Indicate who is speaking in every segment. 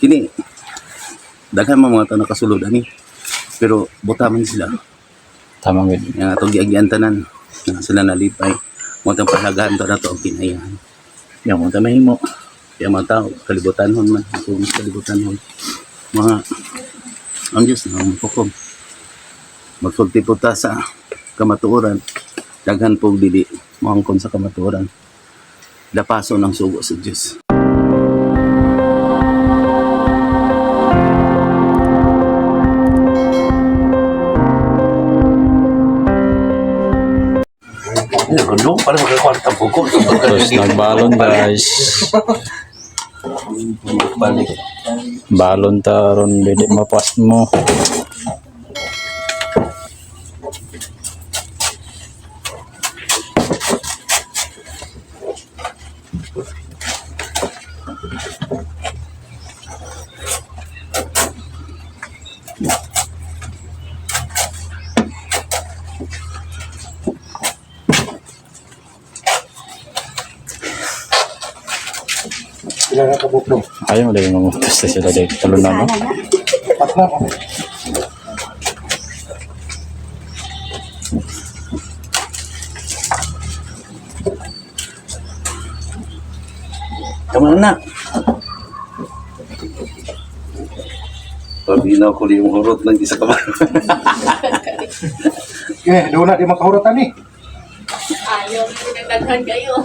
Speaker 1: Kini, daghan mga ito nakasulod ani. Pero butaman sila.
Speaker 2: Tama gid.
Speaker 1: Nga ito giagian tanan. Nga sila nalipay. Mga itong palagahan ito na ito ang kinayahan. Yan, mga mahimo. Kaya mga tao, kalibutan hon man. Kung kalibutan hon. Mga, ang Diyos na ang hukom. Magsulti po ta sa kamatuoran. Daghan po dili. Mahangkon sa kamatuoran. Dapaso ng sugo sa Diyos. Ano? Para magkakwarta po ko.
Speaker 2: Tapos nagbalon guys.
Speaker 1: Balik.
Speaker 2: Balon taron dili mapas mo.
Speaker 3: Sila na kabuklo.
Speaker 2: Ayaw dili mamutas na sila dili talunan no.
Speaker 3: Patla ko.
Speaker 1: Tama na. Pabinaw ko yung urot ng isa kamay.
Speaker 3: Doon na di makahuratan eh.
Speaker 4: Ayaw, pinagdaghan kayo.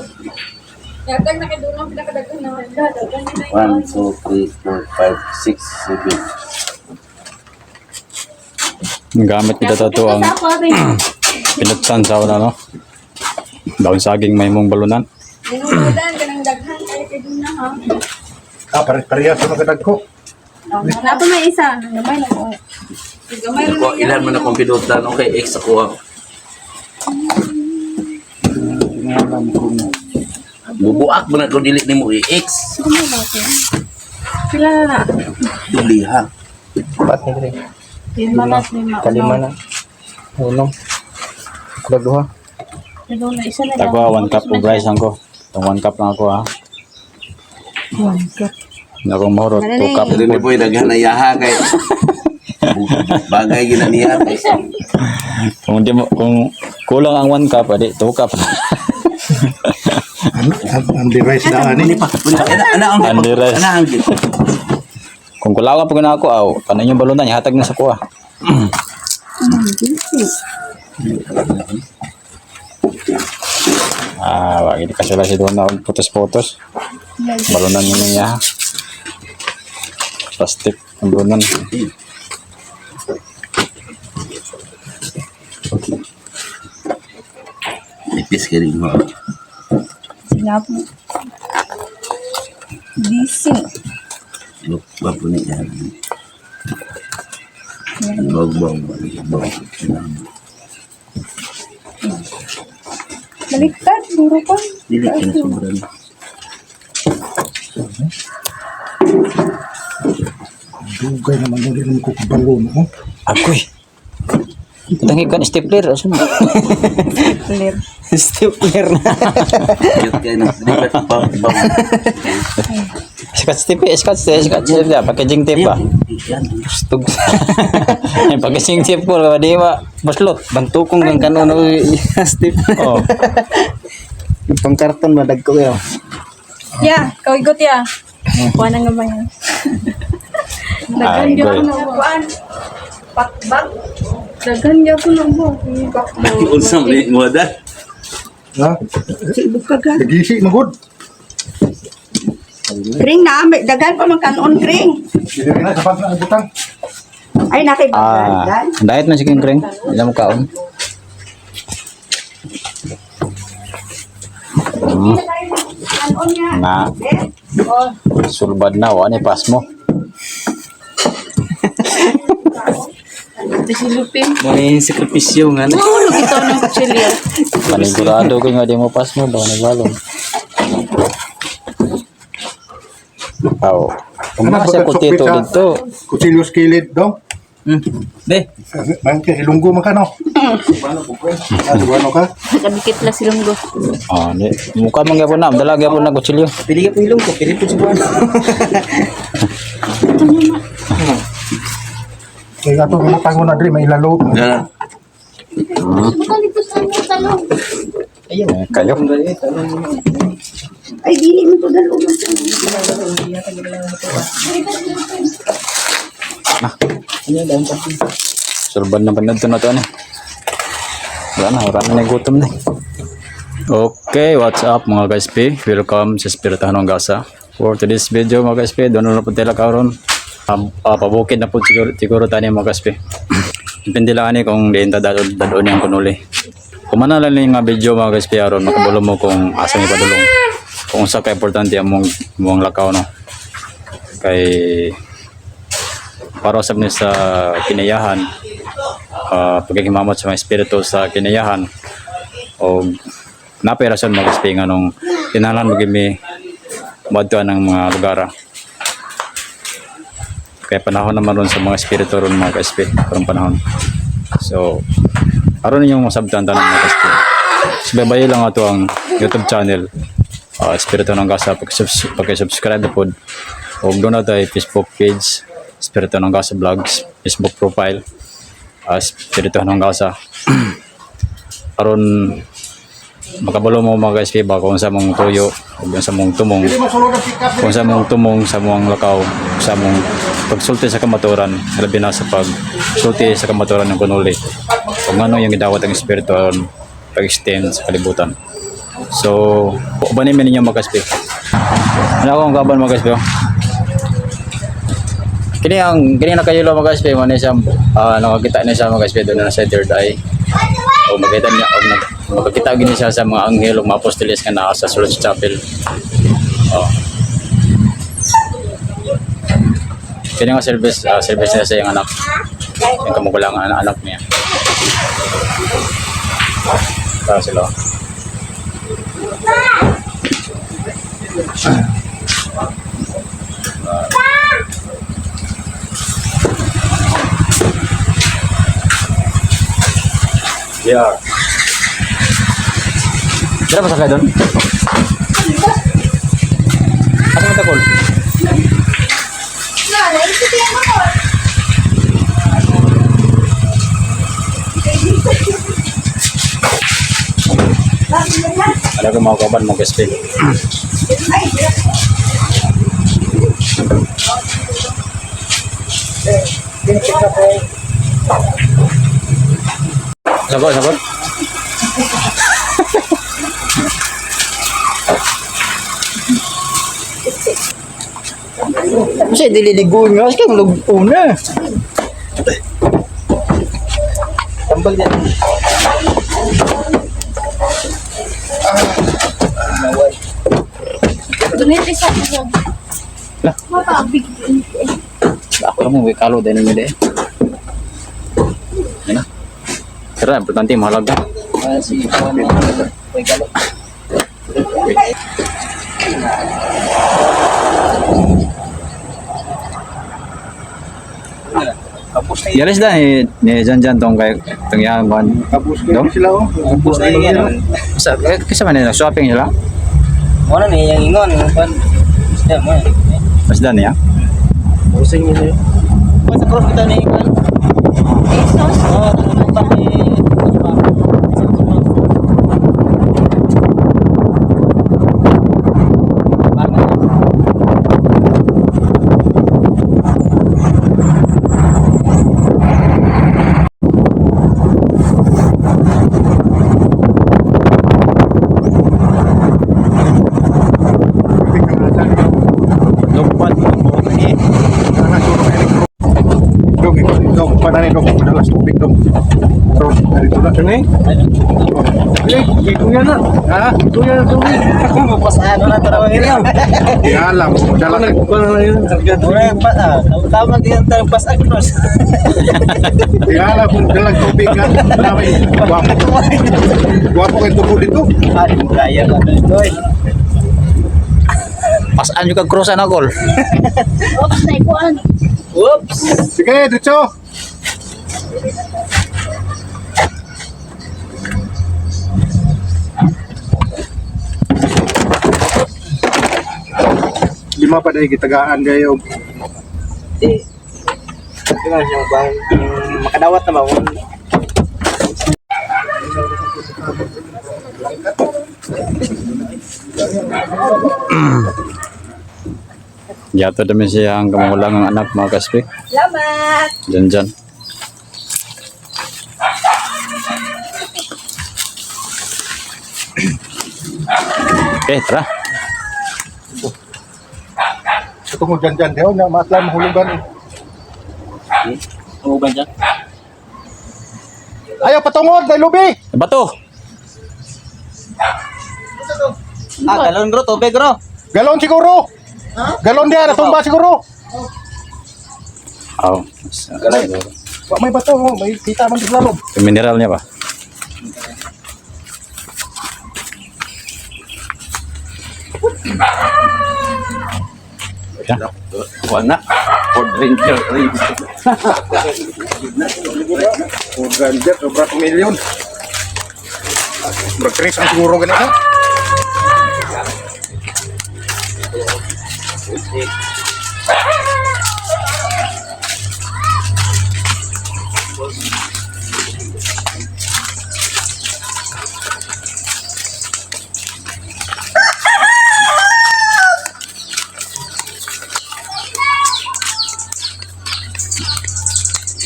Speaker 4: Dagdag na kayo doon ang pinakadaghan na handa. Dagdag na
Speaker 1: 1, 2, 3, 4, 5, 6, 7.
Speaker 2: Gamit kita to ang pinagsan sa una no. Daon saging may mong balunan.
Speaker 4: Dinudan ka ng daghan kayo kayo doon na ha.
Speaker 3: Parehas sa magadag ko.
Speaker 4: Wala pa may isa. Gamay na ko. Gamay rin
Speaker 1: Ako, ilan man akong pinutan. Okay, X ako. Bubuak mo na kung dili ni mo i-X.
Speaker 4: Sila na na.
Speaker 1: Duliha.
Speaker 3: Ba't ni Dre?
Speaker 4: Lima na, lima.
Speaker 3: Kalima na. Unong. Kaladuha.
Speaker 4: Doon na isa na lang.
Speaker 2: Tagwa 1 cup of rice ang ko. Itong 1 cup na ako ha.
Speaker 4: 1 cup.
Speaker 2: Na akong mahurot 2 cup.
Speaker 1: Pero ni Boy, daghan na yaha kay bagay ginaniya.
Speaker 2: Kung di mo kung kulang ang 1 cup adi 2 cup.
Speaker 3: Ang device na ani.
Speaker 1: Ana ang
Speaker 2: Andy rice.
Speaker 1: ana ang gito.
Speaker 2: Kung kulawan pag na ako aw kanan yung balunan ihatag na sa kuha. Wag ini kasi si doon na putos-putos. Balunan niya. Plastic ang balunan.
Speaker 1: Ipis ka rin mo.
Speaker 4: Sila po. Gising.
Speaker 1: Lupa po niya. Bog.
Speaker 4: Baliktad, duro pa.
Speaker 1: Dili ka na sobrang.
Speaker 3: Dugay naman yung rin ko kabalo mo.
Speaker 2: Agoy. Tangi kan stapler asan?
Speaker 4: Clear.
Speaker 2: Stapler na.
Speaker 1: Cute ka na. Dili ka pa.
Speaker 2: Scotch tape ya, packaging tape ba? Stug. Yung packaging tape ko di ba baslot, bantukong kang kanon tape. Oh.
Speaker 3: Itong karton madag ko yun.
Speaker 4: Ya, kawigot ya. Kuha na nga ba yan? Daghan
Speaker 2: Ay,
Speaker 4: niya ako
Speaker 2: good.
Speaker 4: na kuhaan. Pakbag. Daghan niya ako na mo. Pakbag.
Speaker 1: Unsam ni mo da.
Speaker 3: Ha? Nagisi magod.
Speaker 5: Kring na, may dagan pa man kanon kring.
Speaker 3: Dili na sa pag na butang.
Speaker 5: Ay nakibagdan.
Speaker 2: Diet na si King Kring. Ilang mo kaon.
Speaker 5: Kanon niya.
Speaker 2: Na sulbad na wa ni pas mo.
Speaker 4: Ito si Lupin.
Speaker 1: May sakripisyo nga na.
Speaker 4: Tulog ito ng kutsilyo.
Speaker 2: Panigurado ko nga di mo pas mo daw nagbalong. Aw. Kumasa ko tito dito.
Speaker 3: Kutsilyo skillet dong.
Speaker 1: De.
Speaker 3: Man ka ilunggo man ka no. Ano ka?
Speaker 4: Nakabikit lang si Lunggo.
Speaker 2: Oh, ni mukha man gyapon na, dala gyapon na kutsilyo.
Speaker 1: Pili ka po ilong ko. Pili po si Juan.
Speaker 3: Kaya ito, tango na diri, may lalo.
Speaker 4: Bukan itu sa talong.
Speaker 2: Kayo.
Speaker 5: Ay, dili mo to dalo.
Speaker 2: Surban na panad to na to, ano? Wala na gutom na. Okay, what's up mga guys P? Welcome sa Espiritahan ng Gasa. For today's video mga guys P, doon na po tila karon. Pabukid na po siguro tayo mga guys P. Depende lang ni kung diin ta dadon yung kunuli. Kung man lang yung video mga guys P aron makabulo mo kung asa ni padulong. Kung sa ka importante among lakaw no. Kay para usab ni sa kinayahan pagkakimamot sa mga espiritu sa kinayahan o napirason mga guys P nga nung tinalan magimi madtuan ng mga lugar. Kaya panahon naman ron sa mga espiritu ron mga ka-SP karong panahon. So aron ninyong masabtan tanan mga ka-SP. Subaybayo lang ato ang YouTube channel Espiritu ng Gasa, pag-subscribe na po. O doon na tayo Facebook page Espiritu ng Gasa Vlogs, Facebook profile Espiritu ng Gasa. Aron makabalo mo mga ka-SP ba kung sa mong tuyo o sa mong tumong, kung sa mong tumong sa mong lakaw, sa mong pagsulti sa kamaturan, labi na sa pagsulti sa kamaturan ng kunuli kung ano yung gidawat ang espiritu pag-extend sa kalibutan. So ubanin mo ninyo mga ka-SP. Ano akong kaban mga ka-SP? Kini nakayulo mga ka-SP mo na siya nakakita niya siya mga ka-SP doon na sa third eye o makita niya o makakita gini siya sa mga anghel o mga apostoles nga naa sa Sulod Chapel. Kini nga service niya sa iyang anak, yung kamukulangan anak niya. Para sila yeah. Dira pa sakay doon? Asa mo takol? Ada ko mga kaban mga ka-SP. Sabot. Kasi dililigo nyo, kasi kang lugo na. Tambal yan.
Speaker 4: Dumiti sa mo.
Speaker 2: Lah.
Speaker 4: Mapabig.
Speaker 2: Ako naman, may kalo din namin eh. Yan na. Pero importante, mahalaga. Si may kalo. Yalis dah ni janjan tong kay tong yang kan.
Speaker 3: Tapos kaya sila oh.
Speaker 2: Tapos na yan. Sa kasama nila shopping nila.
Speaker 6: Mana nih yang ingon kan? Sudah mau.
Speaker 2: Masdan niya.
Speaker 6: Pusing ini. Masa cross kita nih kan?
Speaker 4: Pesos.
Speaker 6: Oh, tempat di
Speaker 2: Lompat mo ni.
Speaker 3: Dong, padanin dong, padalas tubig dong. Terus dari itu nak ni. Itu ya nak. Ah, itu ya tubig.
Speaker 6: pasahan na tarawih ini.
Speaker 3: Ya alam, jalan
Speaker 6: Orang pas tahu nanti yang terpas agnos.
Speaker 3: ya alam jalan tubig kan. Guapo kan tubuh itu.
Speaker 6: Aduh, kaya kan doy.
Speaker 2: Pasaan juga crossan ako.
Speaker 4: Oops, naikuan.
Speaker 6: Whoops.
Speaker 3: Sige, diretso. Lima pa dahil gitagaan kayo.
Speaker 6: Di. Kaya yung bang makadawat na ba?
Speaker 2: Yato dami siya ang kamangulang ng anak mga kaspi.
Speaker 5: Salamat!
Speaker 2: Dyan. Okay, tara.
Speaker 3: Ito mo dyan, diyo, na maatlan mahulugan.
Speaker 1: Ano ba dyan?
Speaker 3: Ayaw, patungod, dahil lubi!
Speaker 2: Bato!
Speaker 6: Galon bro, tubig bro.
Speaker 3: Galon siguro! Galon diya, natumba siguro!
Speaker 2: Oh,
Speaker 3: Wa may bato, may kita man sa lalom.
Speaker 2: yung mineral niya ba? Yan.
Speaker 1: Wala. For drinker.
Speaker 3: Oh, ganda, sobra kong milyon. Mag-trace ang siguro ganito.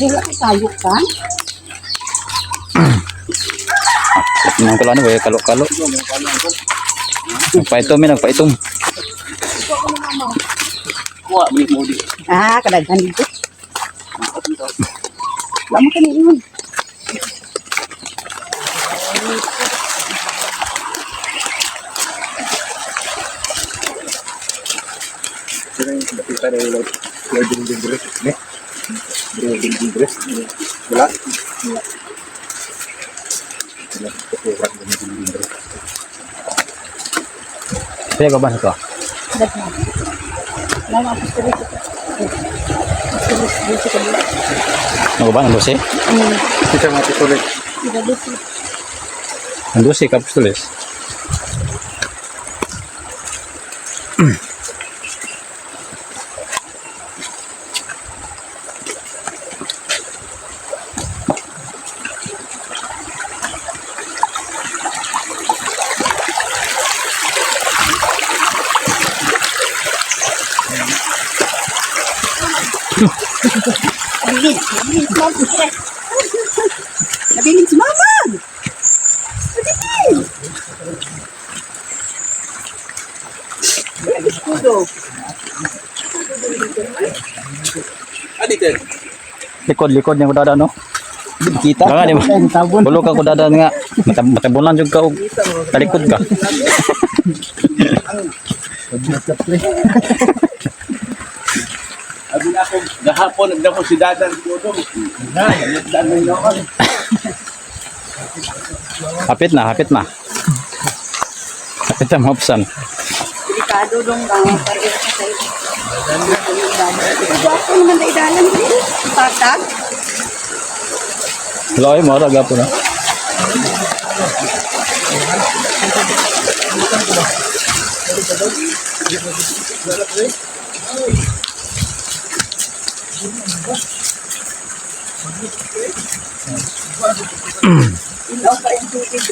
Speaker 5: Wala ko tayo ka?
Speaker 2: Nang kulo ano, kalo-kalo. Nagpaitom.
Speaker 1: Kuha, balik mo di.
Speaker 5: Ah, kadaghan dito. Wala mo kanina yun.
Speaker 3: Kita dari laut. Building dress, nih. Building dress. Wala.
Speaker 2: Kaya ka ba ito?
Speaker 5: Lama ako sa rito. Dito ka dito.
Speaker 2: Ano ba? Ang dosi?
Speaker 3: Kita mati tulis.
Speaker 5: Dito.
Speaker 2: Ang dosi, kapustulis.
Speaker 5: Nabilis, mama. Nabilis, mama. Nabilis. Escudo.
Speaker 2: Likod niya ko dada, no? Kita nga, di ba? Bulog ako dada nga. Matabunan juga ka. Talikod ka.
Speaker 1: Abi na ako, gahapon, nagdako si Dadan Tudong. Nagdan mo noon.
Speaker 2: Hapit na. Hapit na maupsan.
Speaker 5: Delikado dong bang pareho sa tayo. Ako naman na idalan din. Patag.
Speaker 2: Loy mo, raga po na.
Speaker 5: Ilaw pa yung tubig.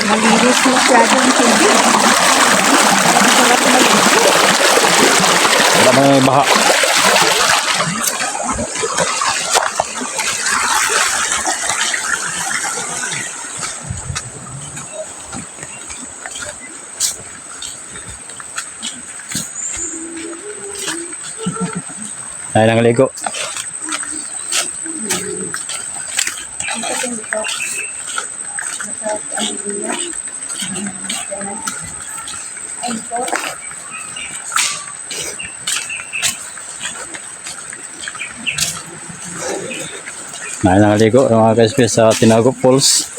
Speaker 5: Malinis masyado ang tubig. Sarap malinis.
Speaker 2: Wala may baha. Ay, nangaligo. Ay, nangaligo mga ka-SP sa Tinago Falls.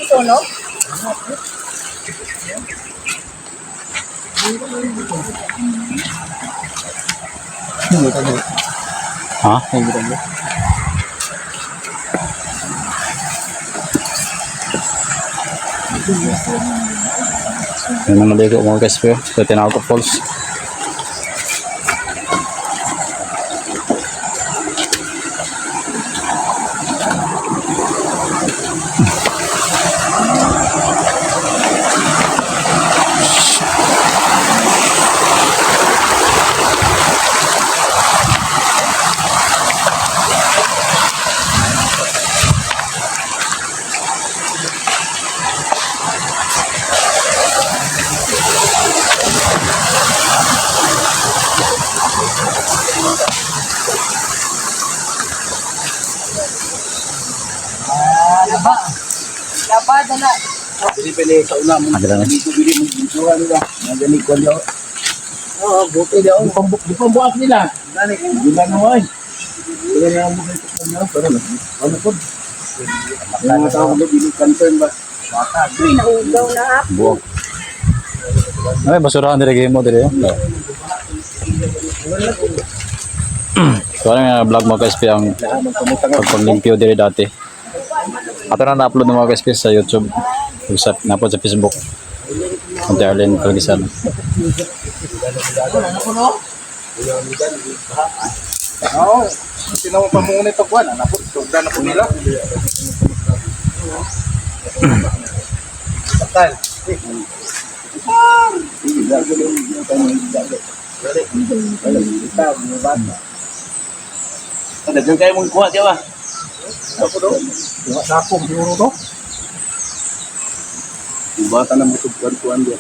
Speaker 5: sunog?
Speaker 2: Ha? Yan ang maligo mga guys po. Sa Tinauto Falls.
Speaker 5: Labada na.
Speaker 1: Hindi pala sa una mo.
Speaker 2: Agad na.
Speaker 1: Dito bili mo ginsuwa nila. Magaling ko daw. Oo, buti daw. Di pambuak nila. Gani, gila na ay. Kaya na mo kayo sa kanya. Pero ano po? Yung mga tao mo dili concern ba? Bata.
Speaker 5: Uy, naugaw na ha.
Speaker 2: Buwag. Ay, basurahan dire game mo dire. So, ano nga vlog mga KSP ang pagpaglimpyo dire dati. Ato na na-upload ng mga KSP sa YouTube. Na-upload sa Facebook. Kunti Arlene Kalgisan.
Speaker 3: Oo. Sino mo pa muna ito kuwan? Napot, sugda na po nila.
Speaker 1: Bakal. Dagan kayo mong kuha, di ba?
Speaker 3: Ako daw. Yung sakong siguro to.
Speaker 1: Bata na masugkuhan dia.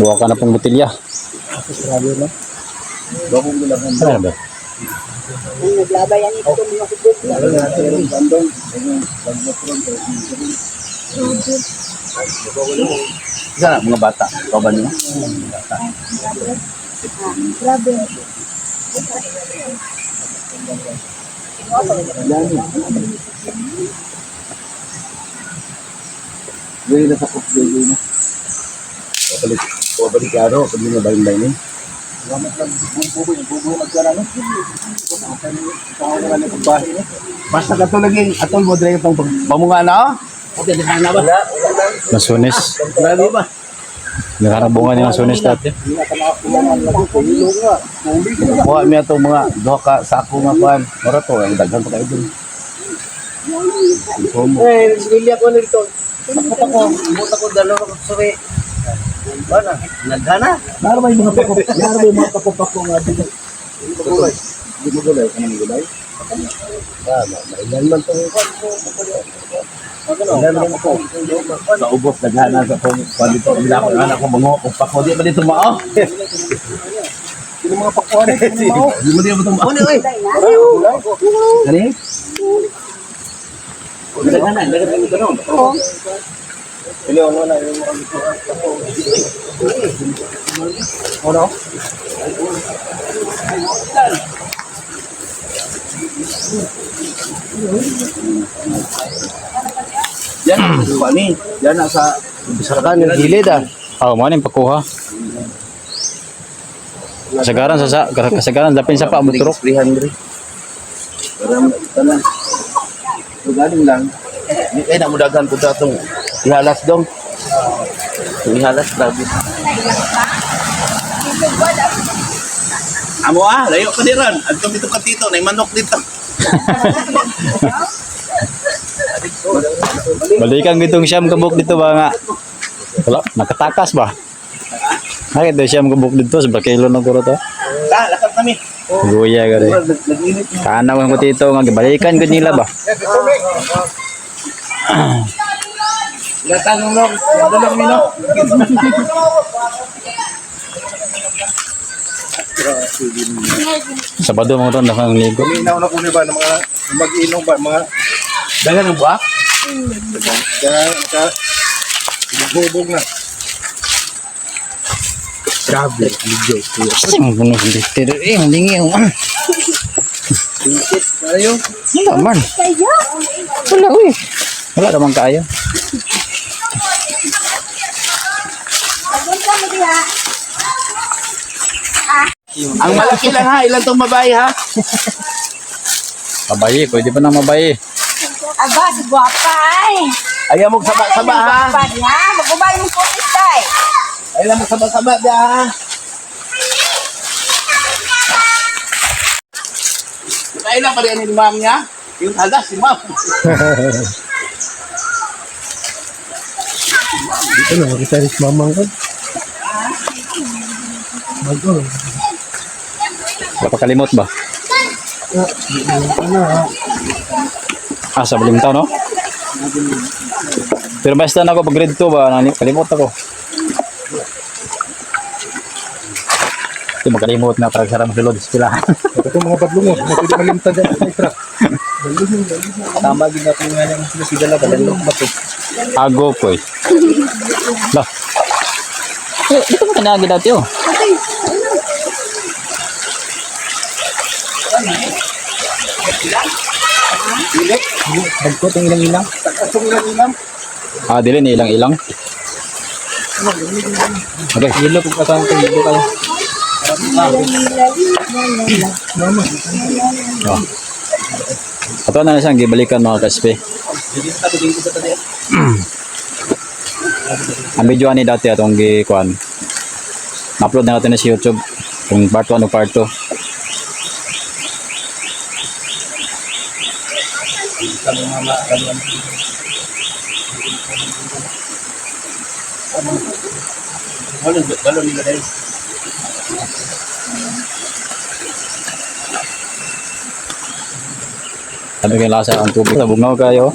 Speaker 2: Buwa ka na pong botilya.
Speaker 1: Bakong bilangan.
Speaker 2: Ano ba?
Speaker 5: Ang naglabayan ito mga kubot na.
Speaker 1: Bandong. Isa na, mga bata. Ikaw ba niyo?
Speaker 5: Grabe.
Speaker 1: Gawin na sa kukbili na. Wabalik araw, sabi nga bayin-bayin eh. Basta ka ito lagi, atol mo dre itong pamunga na oh. Okay, di na ba?
Speaker 2: Nasunis.
Speaker 1: Grabe ba?
Speaker 2: Nakarabungan niya ng sunis dati.
Speaker 1: Kuha niya itong mga doha ka sako nga kuhan. Mara to, ang daghan pa kayo dun.
Speaker 6: Eh, sige ako nito. Sakot ako, umot ako dalawa ko suwi. Bana, naghana.
Speaker 1: Nara ba yung mga pako? Nara ba yung mga pako-pako nga dito? Di mo gulay, kanang gulay? Mailan man itong ilan man ako. Sa ubos, naghana sa itong kuhan dito. Hindi ako naghana ko mga pako. Di ba dito mao?
Speaker 3: Sino mga pakuhan eh?
Speaker 1: Di mo di ba ito mao? Kani? Naghana, naghana ito no?
Speaker 5: Oo.
Speaker 3: Ano?
Speaker 1: Yan, kuha ni. Yan nasa
Speaker 6: Bisarakan ng gilid ah.
Speaker 2: Oh, mo ning pakuha. Kasagaran dapin sa pa motorok.
Speaker 1: 300. Para tanan. So galing lang. Di kay na mudagan ko sa itong ihalas dong. Itong ihalas grabe. Amo layo pa diran. At kami ito katito, na manok dito.
Speaker 2: Balikan gitong siyam kabuk dito ba nga. Wala, nakatakas ba? Bakit daw siyam kabuk dito sa kilo na guro to?
Speaker 1: Lakad kami.
Speaker 2: Guya ka rin.
Speaker 1: Nag-init na.
Speaker 2: Kanaw ko dito nga balikan ko nila ba?
Speaker 1: Tanong lang, dalawang mino.
Speaker 2: Sabado mo to nakang ligo.
Speaker 3: Kuminaw na kunin ba ng mga mag-inom ba? Mga
Speaker 1: Dagan ng buwak.
Speaker 3: bubog na.
Speaker 1: Grabe, ligo.
Speaker 2: Kasi mo puno dito. Hindi yung
Speaker 1: Ayaw.
Speaker 2: wala man.
Speaker 5: Kaya.
Speaker 2: Wala uy. Wala naman kaya.
Speaker 1: Ang malaki lang ha, ilan tong babae ha?
Speaker 2: Mabayi, pwede pa nang mabayi.
Speaker 5: Aba, si Guapa ay.
Speaker 1: Ayaw mo saba-saba ha.
Speaker 5: Guapa niya. Magubay mo putis tay.
Speaker 1: Ayaw mo saba-saba da ha. Kailan pa rin ni ma'am niya? Yung taga si ma'am.
Speaker 3: Ito na, makita rin si mamang ko.
Speaker 2: Wala pa kalimot ba? Sa Balimtaw, no? Pero basta na ako pag grade 2 ba, kalimot ako. Ito makalimot na para sarang sulod sa pilahan.
Speaker 3: Ito mga badlungos, pwede malimtan dyan sa isra.
Speaker 6: Tama din natin nga lang si Dala kadalok ba to.
Speaker 2: Ago po eh. Lah. Dito mo kanagi dati oh.
Speaker 6: Bagkot ang ilang-ilang.
Speaker 2: Dili ni ilang-ilang. Okay.
Speaker 6: Yelo kung kasama ko dito kayo.
Speaker 2: Oh. Ato na siyang gibalikan mga kaspe. Ang video ni dati atong gikuan. Na-upload na natin na sa YouTube kung part 1 o part 2.
Speaker 1: Balon nila dahil.
Speaker 2: Sabi kayo lasa ang tubig. Bugnaw kayo.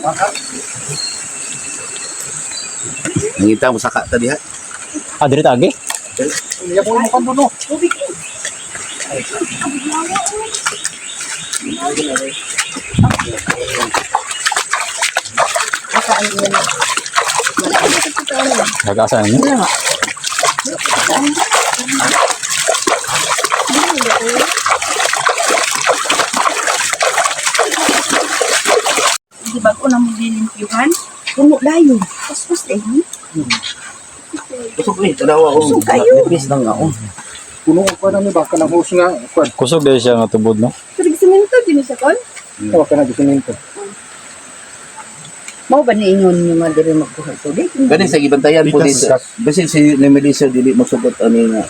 Speaker 1: Nangita mo saka tadi ha.
Speaker 2: Diri tagi.
Speaker 3: Iya po mo kan doon.
Speaker 2: Gagasan niyo.
Speaker 5: Di ba ko na mo dilimpyuhan? Puno dayon. Tapos eh.
Speaker 1: Kusog eh, tanawa ko.
Speaker 5: Kusog kayo.
Speaker 1: Nipis lang ako.
Speaker 3: Puno ko na ni baka nang hus nga. Kwan,
Speaker 2: Kusog dahil siya nga tubod, no?
Speaker 5: Turig simento din sa kon.
Speaker 3: tawa ka na gisinento.
Speaker 5: Mao ba ni ingon niyo nga diri magkuha tubig?
Speaker 1: Gani sa gibantayan po dito. Basin si Nemelisio dili masugot ani nga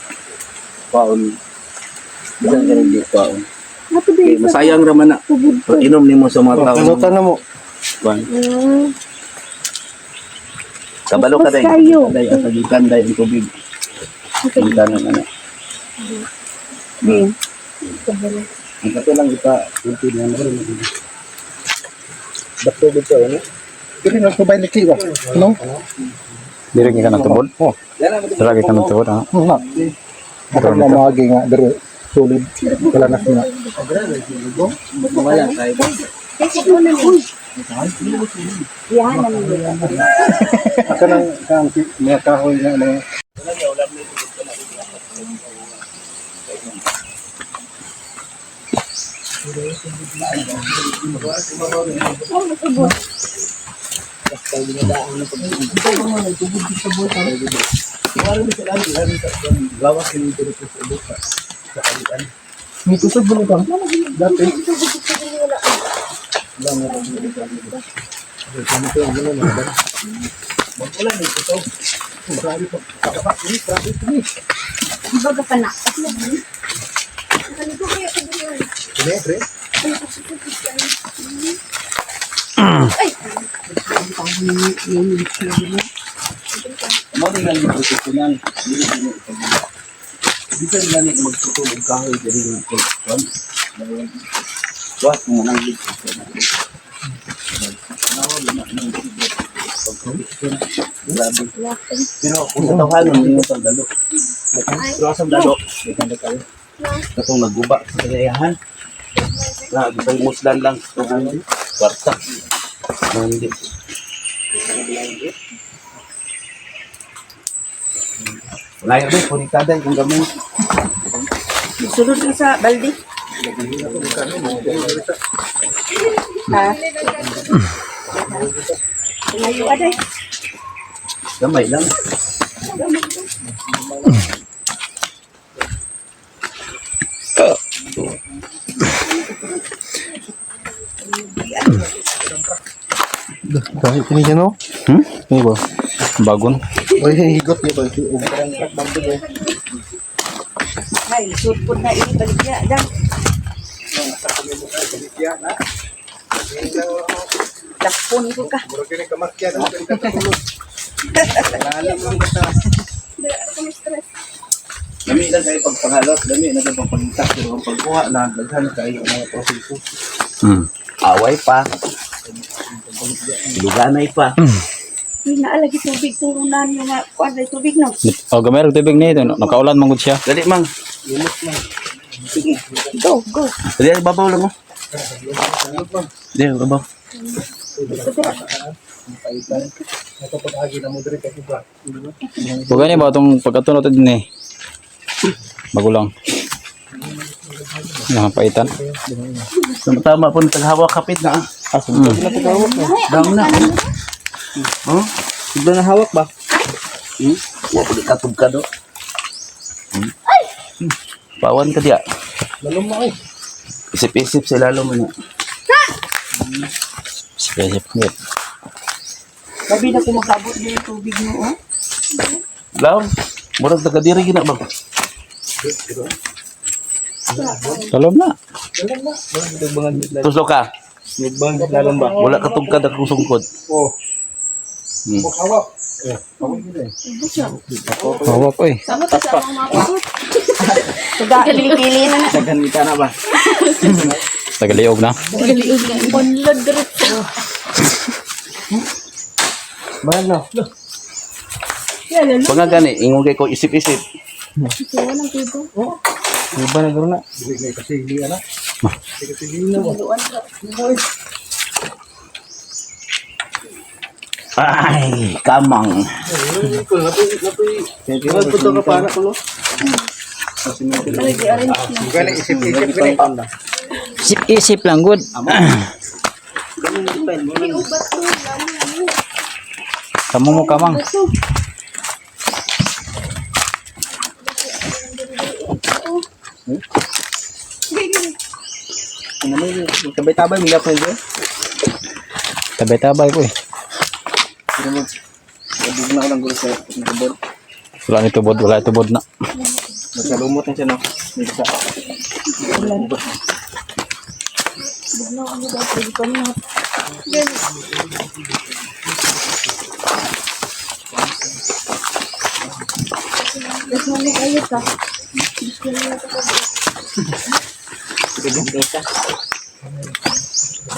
Speaker 1: paon. Bisan ka hindi paon.
Speaker 5: Matubig sa
Speaker 1: Masayang raman na.
Speaker 5: tubig ko.
Speaker 1: Pag inom nimo sa mga tao.
Speaker 3: Ano na mo?
Speaker 1: Kwan. Kabalo ka dai.
Speaker 5: Kayo.
Speaker 1: Dai at pagitan dai ang tubig. Pagitan ng ano.
Speaker 5: Din.
Speaker 1: Ang kato lang kita ulti na rin. Bakto dito ano?
Speaker 3: Kini na subay ni Kiwa. No?
Speaker 2: Diri ka ng tubod.
Speaker 3: Oh,
Speaker 2: Saragi ka ng tubod, ha?
Speaker 3: na. Ako na magi nga dere solid. Wala na sina.
Speaker 1: Wala tayo.
Speaker 5: Kasi ko na ni. Yan na ni.
Speaker 3: Aka nang kang mga kahoy nga mga May kusog mo ka? Dati.
Speaker 5: Baga pa na.
Speaker 1: Mo din lang yung tutunan. Bisa lang yung magtutulog kahoy diri nga kwan. Wat mo nang dito. Grabe. Pero kung sa tawanan niyo sa dalo. Pero sa dalo, depende kayo. Katong nagguba sa kagayahan. Na bisang muslan lang sa kwarta. Hindi. Wala yun eh, punikada yung gamay.
Speaker 5: Sulod ka sa baldi. Ha? Tumayo ka day.
Speaker 1: Gamay lang.
Speaker 3: Kahit ini siya, no?
Speaker 2: Ini ba? Bagon.
Speaker 3: Uy, higot niya ba?
Speaker 5: Ay, supod na ini baligya. Dang. Dakpon ko ka.
Speaker 3: Murag kini kamakya, no?
Speaker 1: Dami lang kayo pagpangalot, dami na kayo pagpaglintak, pero ang pagkuha na, daghan kayo ang mga proseso. Away pa. Luganay pa.
Speaker 5: Uy, naalagi tubig turunan yung mga kuwan na tubig, no?
Speaker 2: Oh, gamay ra tubig ni ito. Nakaulan man gud siya.
Speaker 1: Dali, mang.
Speaker 5: Sige, go, go.
Speaker 1: Dali, babaw lang mo. Dali, babaw.
Speaker 2: Pugani ba itong pagkatunod din eh. Bago lang. Nakapaitan.
Speaker 1: Tama po, naghawak kapit na. Dami na. Oh,
Speaker 6: Iba na hawak ba?
Speaker 1: Hindi katog ka do. Pawan ka diya.
Speaker 3: Lalong mo, eh.
Speaker 1: Isip-isip si lalo mo na.
Speaker 2: Sip.
Speaker 5: Sabi na kumakabot din yung tubig mo, oh.
Speaker 1: Laon, murag taga-diri gina ba?
Speaker 2: Talom na.
Speaker 1: Tuslo ka.
Speaker 3: Nagbang lalong ba?
Speaker 1: Wala katugkad akong sungkod.
Speaker 3: Oh.
Speaker 1: Hmm.
Speaker 3: Hawak. Eh, hawak nila eh.
Speaker 2: Hawak ko eh.
Speaker 4: Sama pa sa mga mapapot.
Speaker 5: Tuga, pili-pili na na.
Speaker 6: Daghan ka na ba?
Speaker 2: Tagaliog na.
Speaker 4: Galiog na. Onlad diretso.
Speaker 6: Mahal no?
Speaker 1: Pag nga gani, ingon kay ko isip-isip.
Speaker 4: Kaya lang tibo.
Speaker 6: Iba na gano'n na.
Speaker 3: Bilig na kasi hindi, anak. Kasi hindi na.
Speaker 1: Ay, kamang.
Speaker 6: Iwan po ito ka para ko, no?
Speaker 3: Galing isip-isip galing.
Speaker 2: Isip lang good. Kamu mo kamang.
Speaker 6: Tabay-tabay, mila pa yun.
Speaker 2: Tabay-tabay ko eh.
Speaker 6: Nabug na ako ng gulo sa tubod.
Speaker 2: Wala ni tubod, wala tubod na.
Speaker 6: Nagsalumot na siya, no? Nagsa.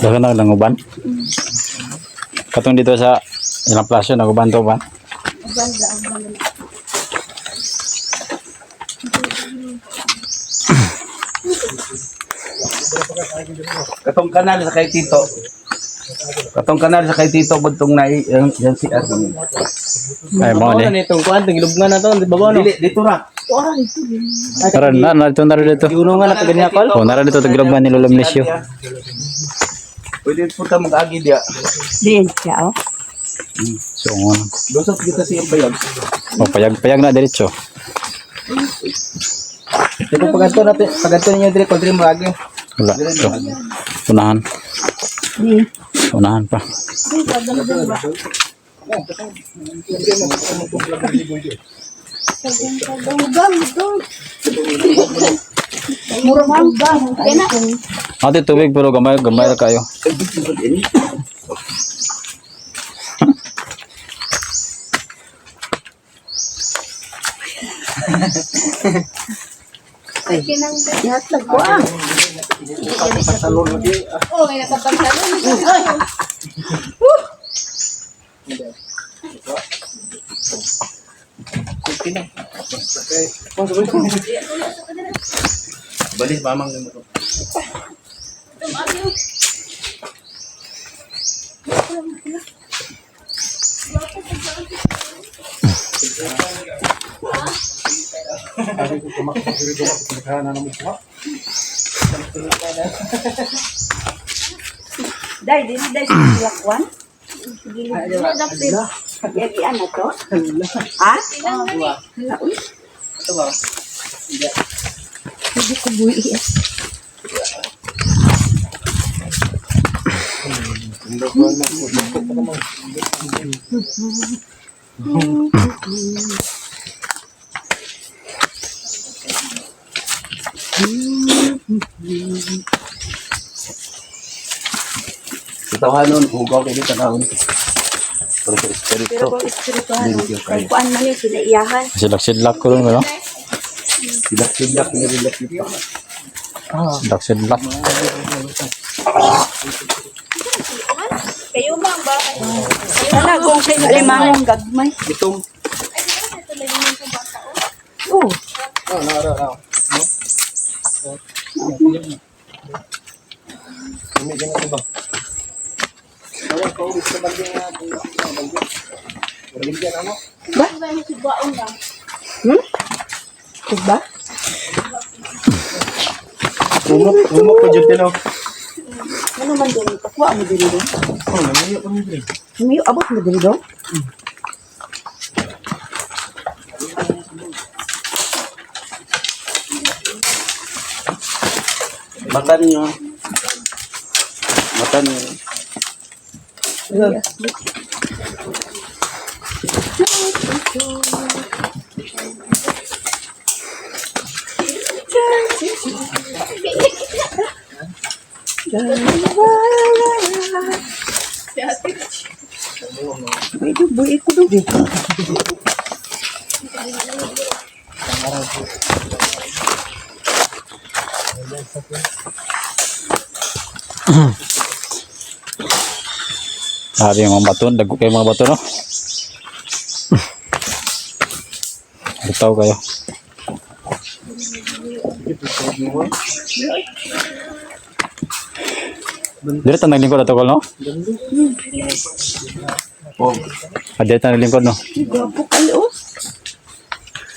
Speaker 2: Dagan na lang uban. Katong dito sa ilang plasyo naguban to ba?
Speaker 1: Katong kanal sa kay Tito. Katong kanal sa kay Tito budtong na yan si Arvin.
Speaker 2: Ay mo
Speaker 6: Ano
Speaker 2: ni.
Speaker 6: na itong kuwan? Tingilubngan na ito. Di ba ba, no?
Speaker 1: Dili dito ra.
Speaker 2: Tara na, narito dito.
Speaker 6: Iunungan na ito ganyan, Kol?
Speaker 2: Oh, nara dito taglog ni Lolo Amnesio.
Speaker 1: Pwede po ta mag-agi diya.
Speaker 5: Din siya, oh.
Speaker 2: So, ano.
Speaker 1: Dosot kita sa iyang bayag.
Speaker 2: Oh, payag na diretso.
Speaker 6: Ito paganto ninyo dire, Kol, dire maragi.
Speaker 2: Wala. So, unahan. Unahan pa.
Speaker 5: Murang ba? Kaya na.
Speaker 2: Ate tubig pero gamay ra kayo.
Speaker 5: Yatag ko, ah.
Speaker 4: Oh, may natapagsalon.
Speaker 1: Balik mamang mo.
Speaker 5: Dai, dai sa lakwan. Yagi ano to? Ha? Hala, uy. Hindi ko buhi.
Speaker 1: Itawanon, hugaw kayo dito na. Pero sa espiritu.
Speaker 5: Pero kung espirituhan,
Speaker 1: Thank you,
Speaker 5: kay
Speaker 1: kayo.
Speaker 5: kuan man yun, sila iyahan.
Speaker 2: Sidlak-sidlak ko rin, no?
Speaker 1: Sidak-sidak na rin dito.
Speaker 2: Sidlak-sidlak.
Speaker 5: Kayo mang ba? Wala, kung kayo limangong gagmay.
Speaker 3: Itong.
Speaker 5: Oo. Ba? Hmm? Diba?
Speaker 3: Umok pa dyan tinaw.
Speaker 5: Ano man din? Kakuha mo din doon?
Speaker 3: Oh, namayo pa mo dyan.
Speaker 5: Humiyo, abot mo din doon?
Speaker 1: Mata niyo. Mata niyo.
Speaker 5: Medyo buhay ko doon.
Speaker 2: Sabi yung mga bato, dago kayo mga bato, no? Bitaw kayo. Dito tanong lingkod ato ko, no? Dito tanong lingkod, no?
Speaker 5: Gwapo kayo.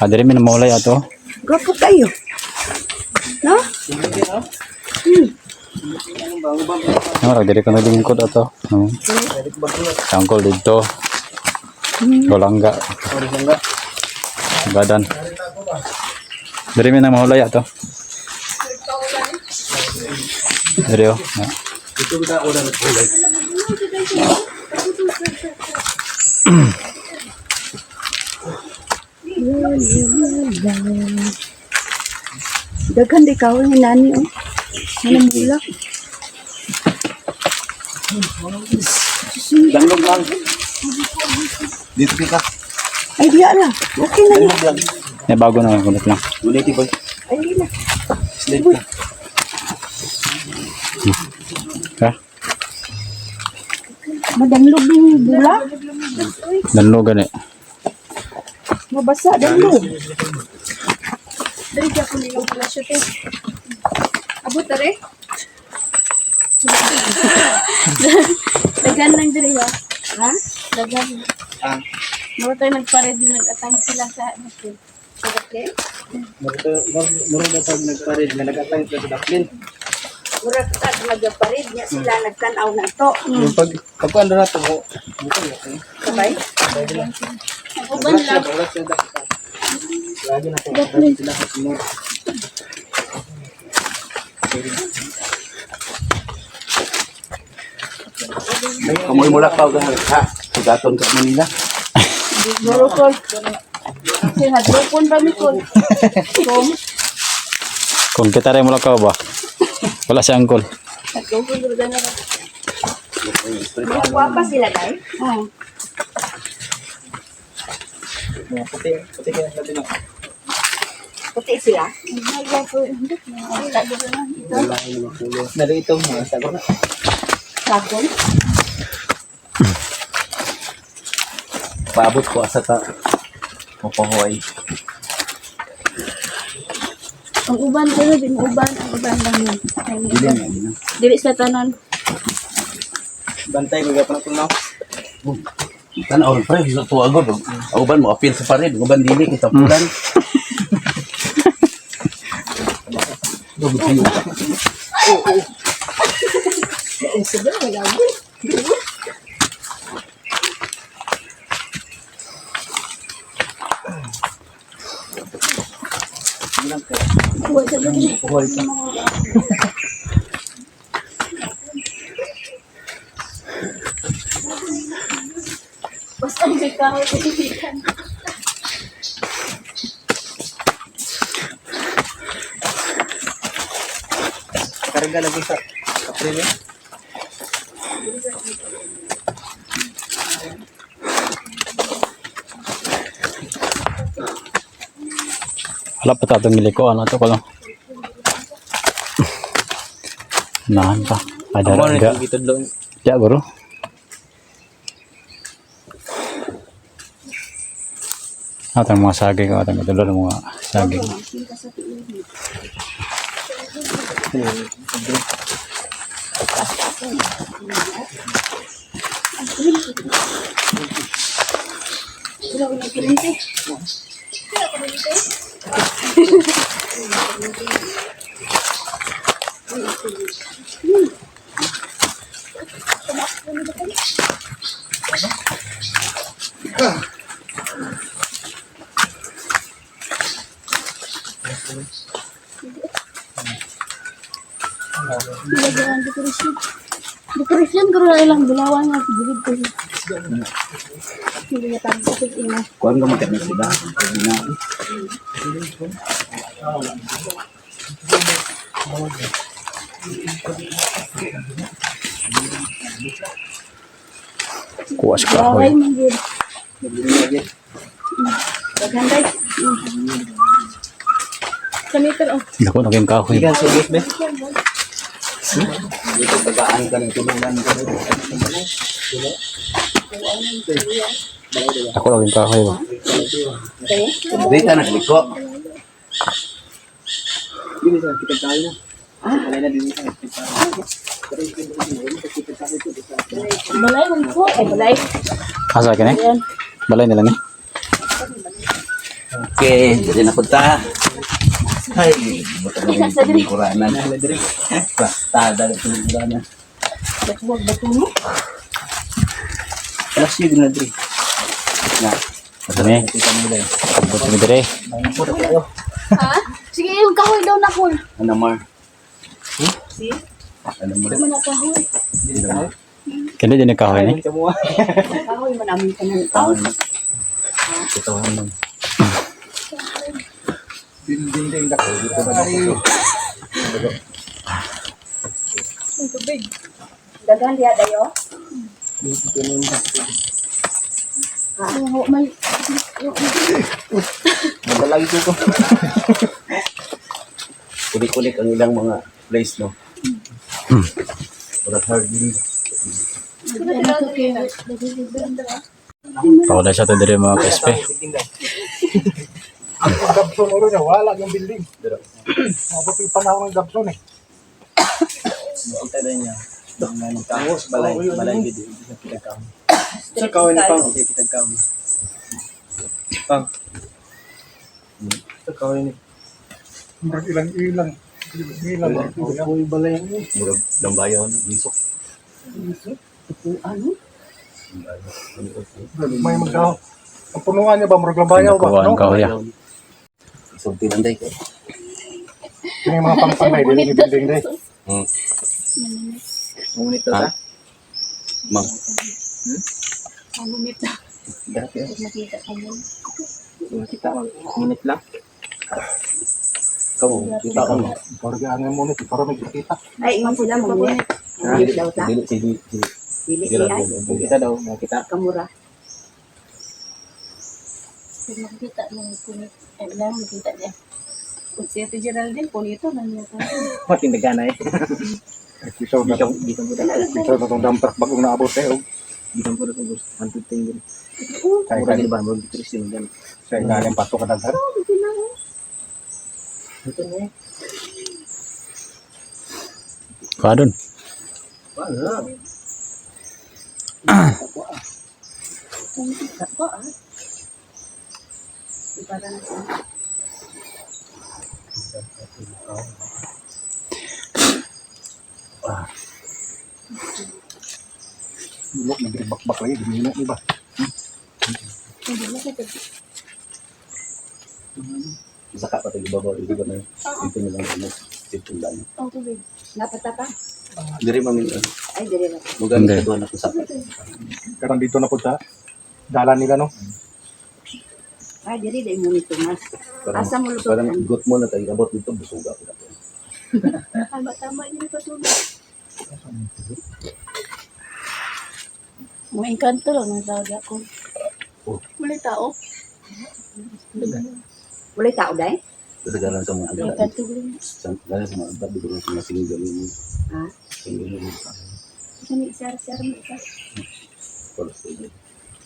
Speaker 2: Dito may namulay ato.
Speaker 5: Gwapo kayo. No?
Speaker 2: No, dito ka na lingkod ato. No? Tangkol dito. Golangga. Badan. Dito may namulay ato. Dito, no?
Speaker 1: Ito kita udah nagkulay.
Speaker 5: Daghan di kawo ni nani oh. Ano mula?
Speaker 1: Danglog lang. Dito kita.
Speaker 5: Ay diya lang. Okay na yun.
Speaker 1: Danglog lang.
Speaker 2: May bago na kulit lang.
Speaker 1: Ulit boy.
Speaker 5: Ay na.
Speaker 1: Slide ka.
Speaker 2: Ha?
Speaker 5: Madanglog yung bula.
Speaker 2: Danlo gani.
Speaker 5: Mabasa danglog.
Speaker 4: Dari ako nilang pala siya, te. Abot, tare? Dagan lang diri ba? Ha? Dagan. Muro tayo nagpared, nag-atang sila sa natin. Sa daklin?
Speaker 3: Muro na pag nagparid na nag-atang sa daplin.
Speaker 5: Murag tag nagaparid niya sila nagtanaw na to.
Speaker 3: Pag ano na ito mo.
Speaker 5: Sabay?
Speaker 4: Uban lang.
Speaker 3: Lagi na ito. Sila sa sunod.
Speaker 1: Kamoy mula pa udah ha. Sugaton ka Manila.
Speaker 5: Murukol. Kasi hadlokon ba mi kon?
Speaker 2: Kung kita rin mula ka ba? Wala si angkol.
Speaker 5: Hadlokon ba na ba? Mga pa sila dai? Oo.
Speaker 3: Puti kaya natin ako.
Speaker 5: Puti sila.
Speaker 3: Narito mo. Sagot na.
Speaker 5: Sagon.
Speaker 1: Paabot ko asa ta. Mapahoy.
Speaker 4: Ang uban ko, di mo uban. Ang uban lang yun.
Speaker 1: Dili na.
Speaker 4: Dili sa tanon.
Speaker 3: Bantay ko gapang ito na.
Speaker 1: Tanaw pre, gusto to agad. Uban mo appeal sa pared, uban dili kita pulan.
Speaker 4: Basta ang kahoy kaibigan.
Speaker 6: Karga lagi sa April.
Speaker 2: Wala pa tatong miliko. Ano to ko lang. Nahan pa. Ada
Speaker 6: Amo ni
Speaker 2: ada.
Speaker 6: gitudlong.
Speaker 2: Ya guru. Atang mga saging, atang ito lang mga saging.
Speaker 4: Decoration ko na ilang bulawan nga sigilid ko. Hindi na tayo sa ina.
Speaker 6: Kuan ka magkat na sila.
Speaker 2: Kuwas
Speaker 4: Bawal
Speaker 2: kahoy.
Speaker 4: man gid. Maganda. Kanito oh.
Speaker 2: Dako naging kahoy.
Speaker 6: Ikan sugit be. Dito bagaan ka ng tulungan ka.
Speaker 2: Ako naging kahoy ba?
Speaker 6: Dito na liko. Dili sa kita tayo. Wala na dili sa kita.
Speaker 4: Balay man ko. Ay balay.
Speaker 2: Asa kini?
Speaker 4: Ayan.
Speaker 2: Balay nila ni.
Speaker 6: Okay, jadi na punta. Ay, buta na yung kuranan. Basta dali sa kuranan.
Speaker 4: Batuwag batuno.
Speaker 6: Alas yun na diri. Na,
Speaker 2: Kami.
Speaker 6: kita mo dahil.
Speaker 2: Buti mi dire.
Speaker 6: Puro kayo.
Speaker 4: Ha? Sige, yung kahoy daw na ko.
Speaker 6: Ano mar?
Speaker 4: See?
Speaker 6: Ano mar?
Speaker 4: Ano na kahoy?
Speaker 2: Kini din yung kahoy ni.
Speaker 4: Kahoy man amin ka ng tao.
Speaker 6: Ito ano.
Speaker 3: Ding-ding dako. Dito na dako.
Speaker 4: Ang tubig. Dagan diya dayo. Oo, may
Speaker 6: Mabalagi ko. Kulik-kulik ang ilang mga place, no? Para hard din.
Speaker 2: Pawala siya to dire mga KSP.
Speaker 3: Ang Gabson oro na wala yung building. Ako yung panahon ng Gabson eh.
Speaker 6: Makita na niya. Ang kaos, balay gid. Kita kaon. Sa kaon ni pang kita kaon. Pang. Sa kaon ni.
Speaker 3: Murag ilang.
Speaker 6: Ang balay ni. Murag dambayon, bisok.
Speaker 4: ano?
Speaker 3: May magkaw. Ang punuan niya ba? Murag lambayaw ba?
Speaker 2: Nakuha ang
Speaker 3: No?
Speaker 2: kahoy.
Speaker 6: Isulti lang day.
Speaker 3: Kini yung mga pangpangay. Dili yung building day.
Speaker 6: Ngunit ta. Mang.
Speaker 4: Ang lumit na.
Speaker 6: Dati.
Speaker 4: Makita ko mo.
Speaker 6: Kita ngunit lang. Kamu kita kan.
Speaker 3: Murag ang mo nito. Para may kita.
Speaker 5: Ay, ingon sila mo niya. Dili daw ta.
Speaker 6: Dili
Speaker 5: Dili
Speaker 6: Dila
Speaker 5: ay.
Speaker 6: kita daw kita.
Speaker 5: Kamura.
Speaker 4: Makita mo punit. Eh, lang makita niya. Kung siya si Geraldine, punito na niya.
Speaker 6: Matindagan ay.
Speaker 3: Isaw na.
Speaker 6: Dito mo daw.
Speaker 3: Isaw na itong dump truck bagong naabot eh.
Speaker 6: Dito mo daw gusto. Antuting din.
Speaker 3: Kaya
Speaker 6: Mura di ba mo dito sin gan.
Speaker 3: sa ilalim pato ka daghan.
Speaker 6: Ito na.
Speaker 2: Kadon.
Speaker 6: Wala.
Speaker 4: Ako ah. Para na siya.
Speaker 3: Lok na bakbak lagi. Dimina ni ba?
Speaker 4: Hindi na kita.
Speaker 6: Saka pa tayo babaw dito ba na. Dito na lang ano. Dito lang.
Speaker 4: Ang tubig.
Speaker 5: Napatapa.
Speaker 6: Diri mamin.
Speaker 5: Ay, dili na.
Speaker 6: Mugan
Speaker 2: Hindi.
Speaker 6: ka doon ako sa.
Speaker 3: Karang dito na po sa. dalan nila, no?
Speaker 5: Ay, diri dahil mo nito, mas. Asa mo
Speaker 1: Parang
Speaker 5: lututan?
Speaker 1: gut mo na tayo. Abot dito, busuga ko na po.
Speaker 5: Tama-tama yun patulog. Mga engkanto lang ng tawag ako. Wala tao. Wala tao, day?
Speaker 1: Kasagaran sa mga agad.
Speaker 5: Engkanto lang.
Speaker 1: Lalo sa mga agad, bigyan sa mga single yun.
Speaker 5: Ha?
Speaker 1: Single yun.
Speaker 5: Isa may isa mo isa.
Speaker 1: Para sa inyo.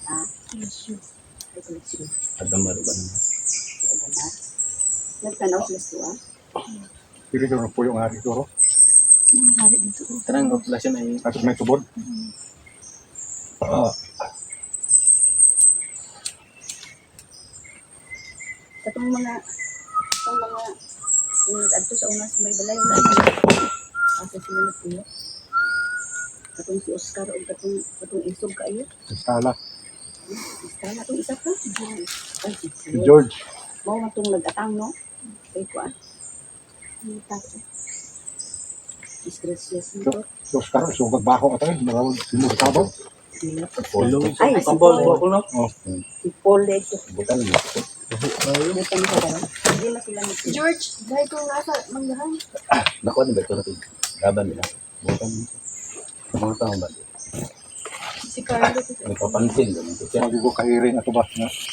Speaker 5: Ah, issue. Ay, koleksyon.
Speaker 1: Adamar ba naman?
Speaker 5: Nagtanaw sila sa tuwa.
Speaker 3: Pili ko po yung hari ko,
Speaker 5: Nangyari dito.
Speaker 6: Kanang populasyon ay
Speaker 3: at may tubod.
Speaker 5: Katong mga adto sa una sa may balay wala asa sila na tuyo. Katong si Oscar o katong isog kaayo.
Speaker 3: Sala.
Speaker 5: Istala tong isa ka. Ay, si
Speaker 3: Si George.
Speaker 5: Mao man tong nag-atang no. Kay kuan. Ni tato. Disgracias nito.
Speaker 3: Si Oscar, so magbaho ka tayo. Marawag sinurtabaw.
Speaker 5: Ay, si
Speaker 6: pambol
Speaker 5: Paul.
Speaker 6: ko no.
Speaker 5: Si Paul Lecho.
Speaker 1: Bukan mo.
Speaker 5: Bukan ko ba? Hindi na sila nito.
Speaker 4: George, dahil kung nasa manggahan.
Speaker 1: Nakuha ni Beto natin. Laban nila. Bukan mo. Mga tao ba?
Speaker 4: Si Carlo.
Speaker 1: Nagpapansin. Ganun ko siya.
Speaker 3: Hindi ko kahiring ato ba?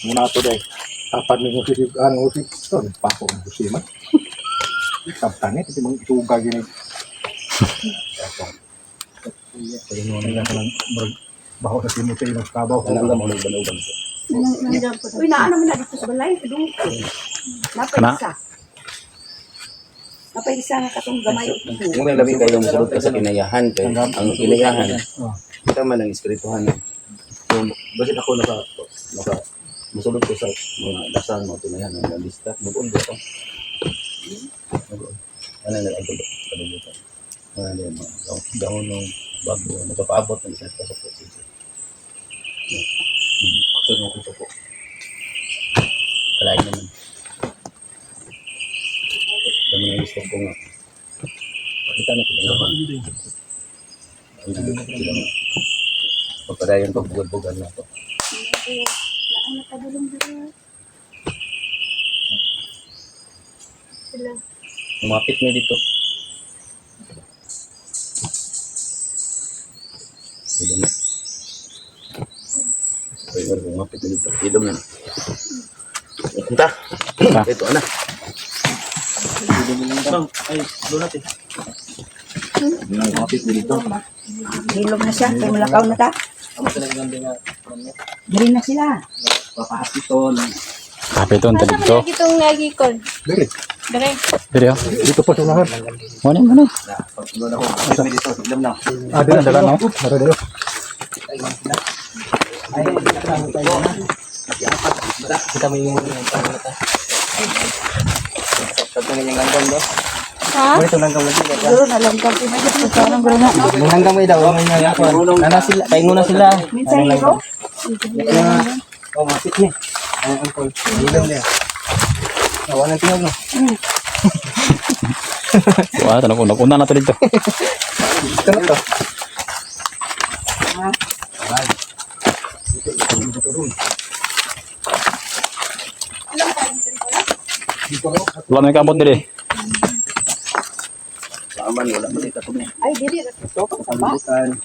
Speaker 3: Muna ato dahil. Tapan mo si ano si Son. Pako ang busima. Kaptanit. Ito mga ituga gini. Kaya mo na lang baho sa Timothy ng tabaw.
Speaker 1: Alam mo nang banugan ko.
Speaker 4: Nandiyan po.
Speaker 5: Uy, naano mo na dito sa balay. Kadung. Napaisa. Napaisa nga katong gamay.
Speaker 1: Kung may labi kayo musulod ka sa kinayahan, kay ang kinayahan, kita man ang espirituhan. Kung basit ako musulod ko sa mga dasal mo, kinayahan, ang lista, bukod ko. Ano na ang tulo? Kalimutan. Ano na yung mga dahon ng bago, nagpapaabot ng isang pasok po. Sunod ko po. Kalain naman. Yung mga gusto ko nga. Pakita na sila naman. Ang gusto sila nga. Pagpadayan pagbugad-bugad na ito.
Speaker 4: Ano ka dulong dito? Sila.
Speaker 1: Umapit mo dito. Idom na. Umapit mo dito. Idom na. Punta. Ito, anak.
Speaker 6: Ay, doon natin.
Speaker 1: Umapit mo dito.
Speaker 5: Hilom na siya. Kaya malakaw na ta.
Speaker 6: Ako talagang nga.
Speaker 5: Diri na sila.
Speaker 6: Papahapito lang.
Speaker 2: Kapiton
Speaker 4: Asa
Speaker 2: tadi
Speaker 4: man
Speaker 2: to.
Speaker 4: lagi itong nagikon?
Speaker 3: Dili.
Speaker 4: Dire.
Speaker 2: Diri oh.
Speaker 3: Dito pa sa unahan.
Speaker 2: Muna muna.
Speaker 6: Doon ako. Kami dito. Tiglam lang.
Speaker 3: Ah, dila.
Speaker 2: Dala, no?
Speaker 3: Dala, dala.
Speaker 6: Ay, kasama tayo na. Kita mo yung pangalatas. Sabi nga yung langgam do.
Speaker 4: Ha?
Speaker 6: Ano ito langgam lagi?
Speaker 5: Siguro na lang kami. Parang gano'n na.
Speaker 6: Yung langgam mo daw. Nana sila. Kaingo na sila.
Speaker 5: Minsan hiro.
Speaker 6: Oh, mapit niya. Ay, angkol. Hilang niya. Awan ang tingog no.
Speaker 2: Wah, tanong ko nakuna na to dito.
Speaker 6: Ito na to.
Speaker 2: Wala may kabot diri.
Speaker 1: Saaman, wala man ito.
Speaker 5: Ay, diri. Ito pa sa ba?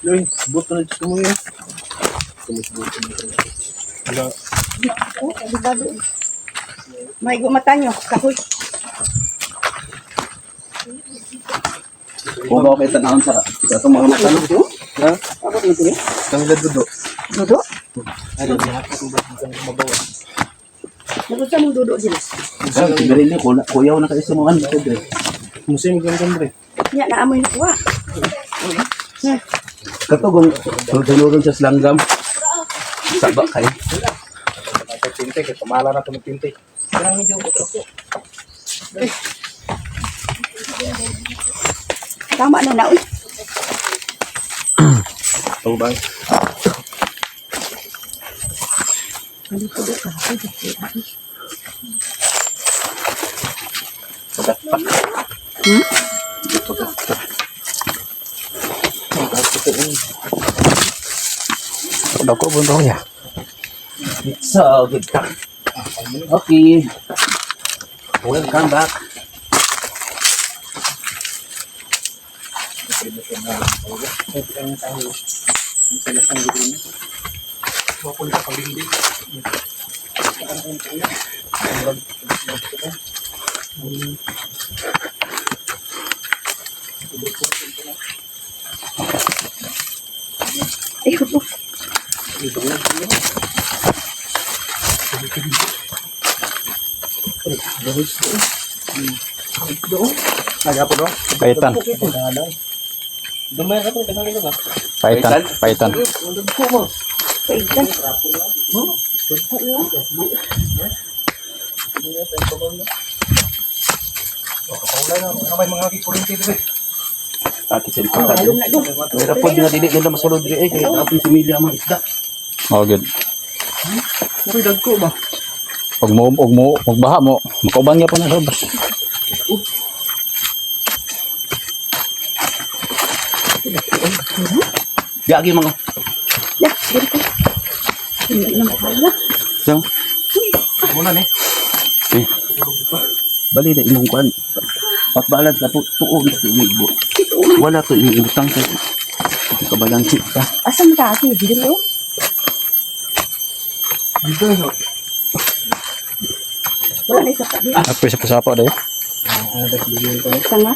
Speaker 6: Loy, buto na dito mo yun.
Speaker 5: May gumata nyo. Kahoy.
Speaker 1: Kung ba kita naon sa itong mga matanong ko?
Speaker 6: Ha? Kami na dudo.
Speaker 5: Dudo?
Speaker 6: Ano, lahat ng mabawa.
Speaker 5: Nagusta mong dudo sila.
Speaker 1: Sigari niyo, kuyaw na kayo sa mga ano.
Speaker 6: Musim ganyan bre.
Speaker 5: Yan, naamoy na kuha.
Speaker 1: Katugong, tulungan sa slanggam. Saba kayo.
Speaker 6: Tinte, kaya pamala na ito ng tinte. Kaya medyo
Speaker 5: Tama na na. Uy.
Speaker 1: Ito ba?
Speaker 5: Hindi ko doon.
Speaker 2: Dako bunto ya.
Speaker 1: So, good. Okay. Welcome back.
Speaker 5: Ayun po.
Speaker 2: Paitan.
Speaker 6: Dumay ka po, tagal ka ba?
Speaker 2: Paitan. Paitan.
Speaker 5: Paitan.
Speaker 1: Ati sa likod. Mayroon po nga dili nila masulod rin eh. Kaya natin similya ang mga isda.
Speaker 2: Oh, good.
Speaker 3: Uy, dagko ba?
Speaker 2: Huwag baha mo. Makauban nga po na sobras.
Speaker 1: Gagi mga.
Speaker 5: Dah, dito. Hindi na makala.
Speaker 1: So,
Speaker 3: Muna ni.
Speaker 1: eh. Bali na imong kuan. Patbalan ka tuon sa imong ibo. Wala to imong ibutang sa kabalansi ka.
Speaker 5: Asan ka ate? Dito.
Speaker 3: Dito yun.
Speaker 5: Wala na isa pa dito.
Speaker 2: Ako isa pasapa dayo.
Speaker 5: Sanga.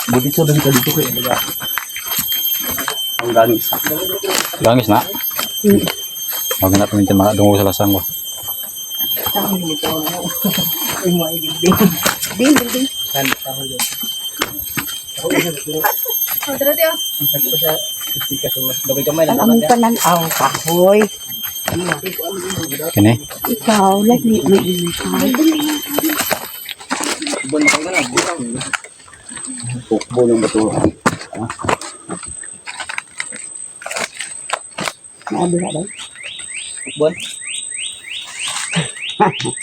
Speaker 1: Buti sa ka dito kay ang ganis.
Speaker 2: Gangis na. Huwag na paminti dungo sa lasang ko.
Speaker 5: Ding, ding, ding.
Speaker 4: Oh, tara tiyo.
Speaker 6: Gabay kamay lang.
Speaker 5: Ang among pananaw, kahoy.
Speaker 2: Kini.
Speaker 5: Ikaw, lagi may inay.
Speaker 6: Buwan na kang gana.
Speaker 1: Pukbo ng bato.
Speaker 5: Naabira daw.
Speaker 6: Buwan.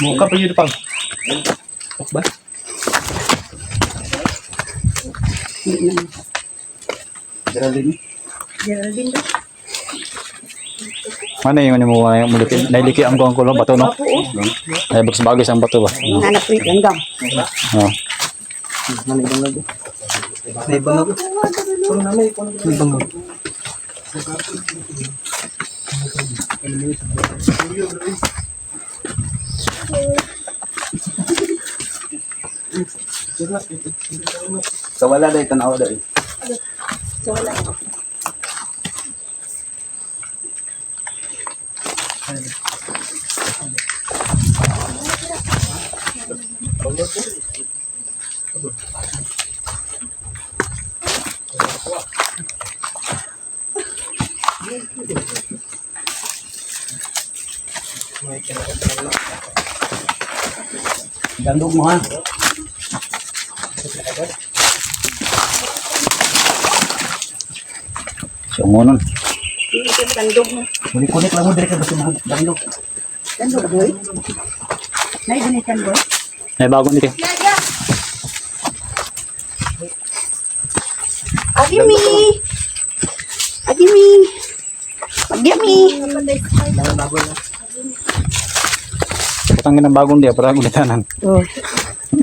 Speaker 3: Muka pa yun pang.
Speaker 6: Ba?
Speaker 1: Geraldine.
Speaker 5: Geraldine daw.
Speaker 2: Mana yung ano mo muliki? Nailiki ang kulang bato no. Ay bagis ang bato ba?
Speaker 5: Hanap ko yung gam.
Speaker 2: Oh.
Speaker 6: May bangag. May bangag.
Speaker 1: Sa wala dahil tanawa dahil.
Speaker 5: So wala.
Speaker 1: Gandog mo ha.
Speaker 2: So ngonon.
Speaker 5: Gandog mo.
Speaker 1: Kunik lang mo diri ka basta mga gandog.
Speaker 5: Gandog boy. Nay ganitan boy.
Speaker 2: Ay bago nito.
Speaker 5: Agimi. Agimi. Agimi.
Speaker 2: Putang ng bagong dia para gulitanan.
Speaker 5: Oh.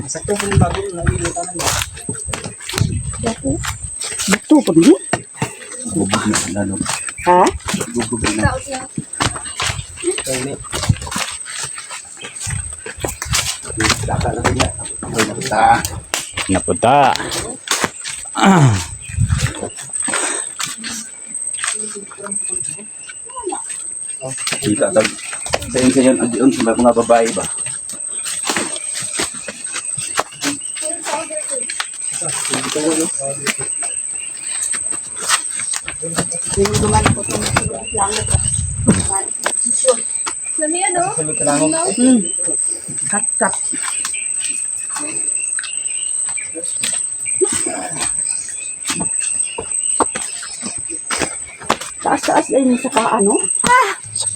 Speaker 6: Sakto po yung bago na nilita na.
Speaker 5: Betul po din.
Speaker 1: Bubog na lalo.
Speaker 5: Ha?
Speaker 1: Bubog na. Daka na rin yan. Ay, nakita.
Speaker 2: Napunta.
Speaker 1: Kita tag. Sa yan adiyon sa mga babae ba.
Speaker 5: Duman po itong langit.
Speaker 4: Lami ano?
Speaker 5: Kat, kat. Taas-taas din sa paano?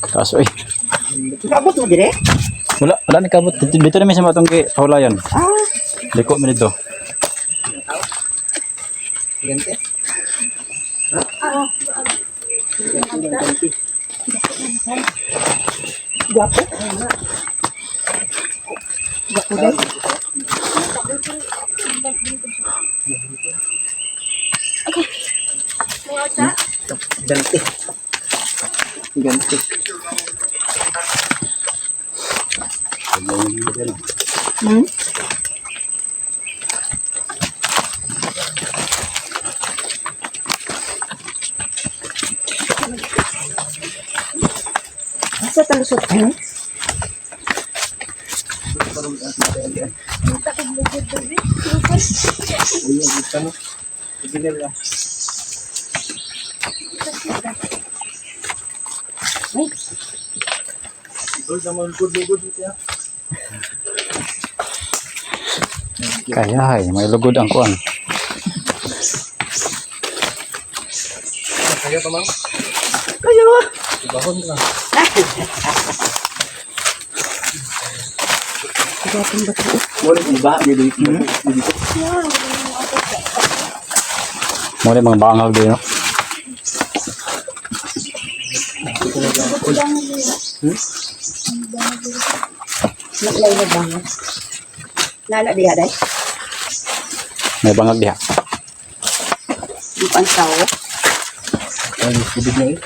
Speaker 2: Kaso eh.
Speaker 5: Kabot mo dire?
Speaker 2: Wala ni kabot. Dito na may sa matong kay hulayan.
Speaker 5: Ah,
Speaker 2: Liko mi dito.
Speaker 6: Gante.
Speaker 5: Gwapo. Gwapo din.
Speaker 6: Ganti. Ganti.
Speaker 5: Hmm? Asa talusot eh?
Speaker 2: Kaya ay, may lugod ang kuan.
Speaker 5: Kayo. Gwapong bato.
Speaker 6: Wala iba dito.
Speaker 2: Muna mga bangal din, no?
Speaker 5: Naglay na bangat. Lala diha day.
Speaker 2: May bangag diha.
Speaker 5: Di pansaw.
Speaker 6: Ay, tubig na eh.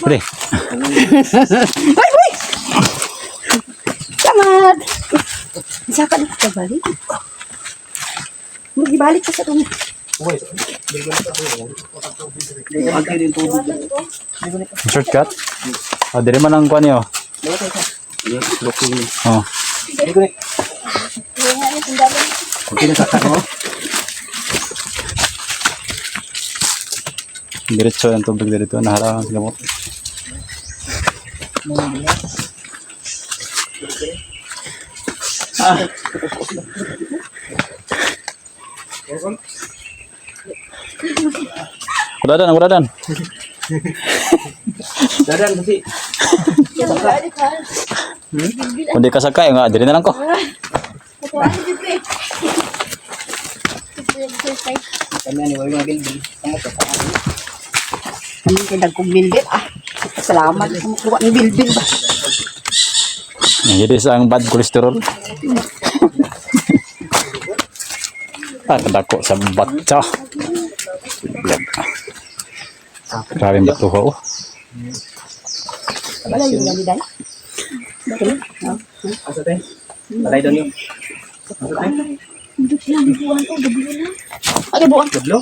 Speaker 2: Pre,
Speaker 5: Ay, uy! Tamad! Isa ka dito balik. Magibalik ka sa tumi.
Speaker 6: Agay din tubig.
Speaker 2: shortcut. Oh, diri man ang kuan niyo. Oh,
Speaker 6: Okay na kaka mo.
Speaker 2: diretso ang tubig dito, naharangan sa gamot. Udadan, udadan.
Speaker 6: Dadan kasi.
Speaker 2: Kung di ka sakay, nga, diri na lang ko.
Speaker 6: Kami ni wala nga bilbil. Tama to.
Speaker 5: Ano yung nagkong bilbil? Ah, salamat. Kumukuha ng bilbil ba?
Speaker 2: Jadi sa ang bad cholesterol. Dako sa batsa. Grabe ang batuho. Oh.
Speaker 5: Wala yung naliday. Bakit?
Speaker 6: Asa tayo? Balay doon yung.
Speaker 5: Ay, buwan.
Speaker 6: Gablo?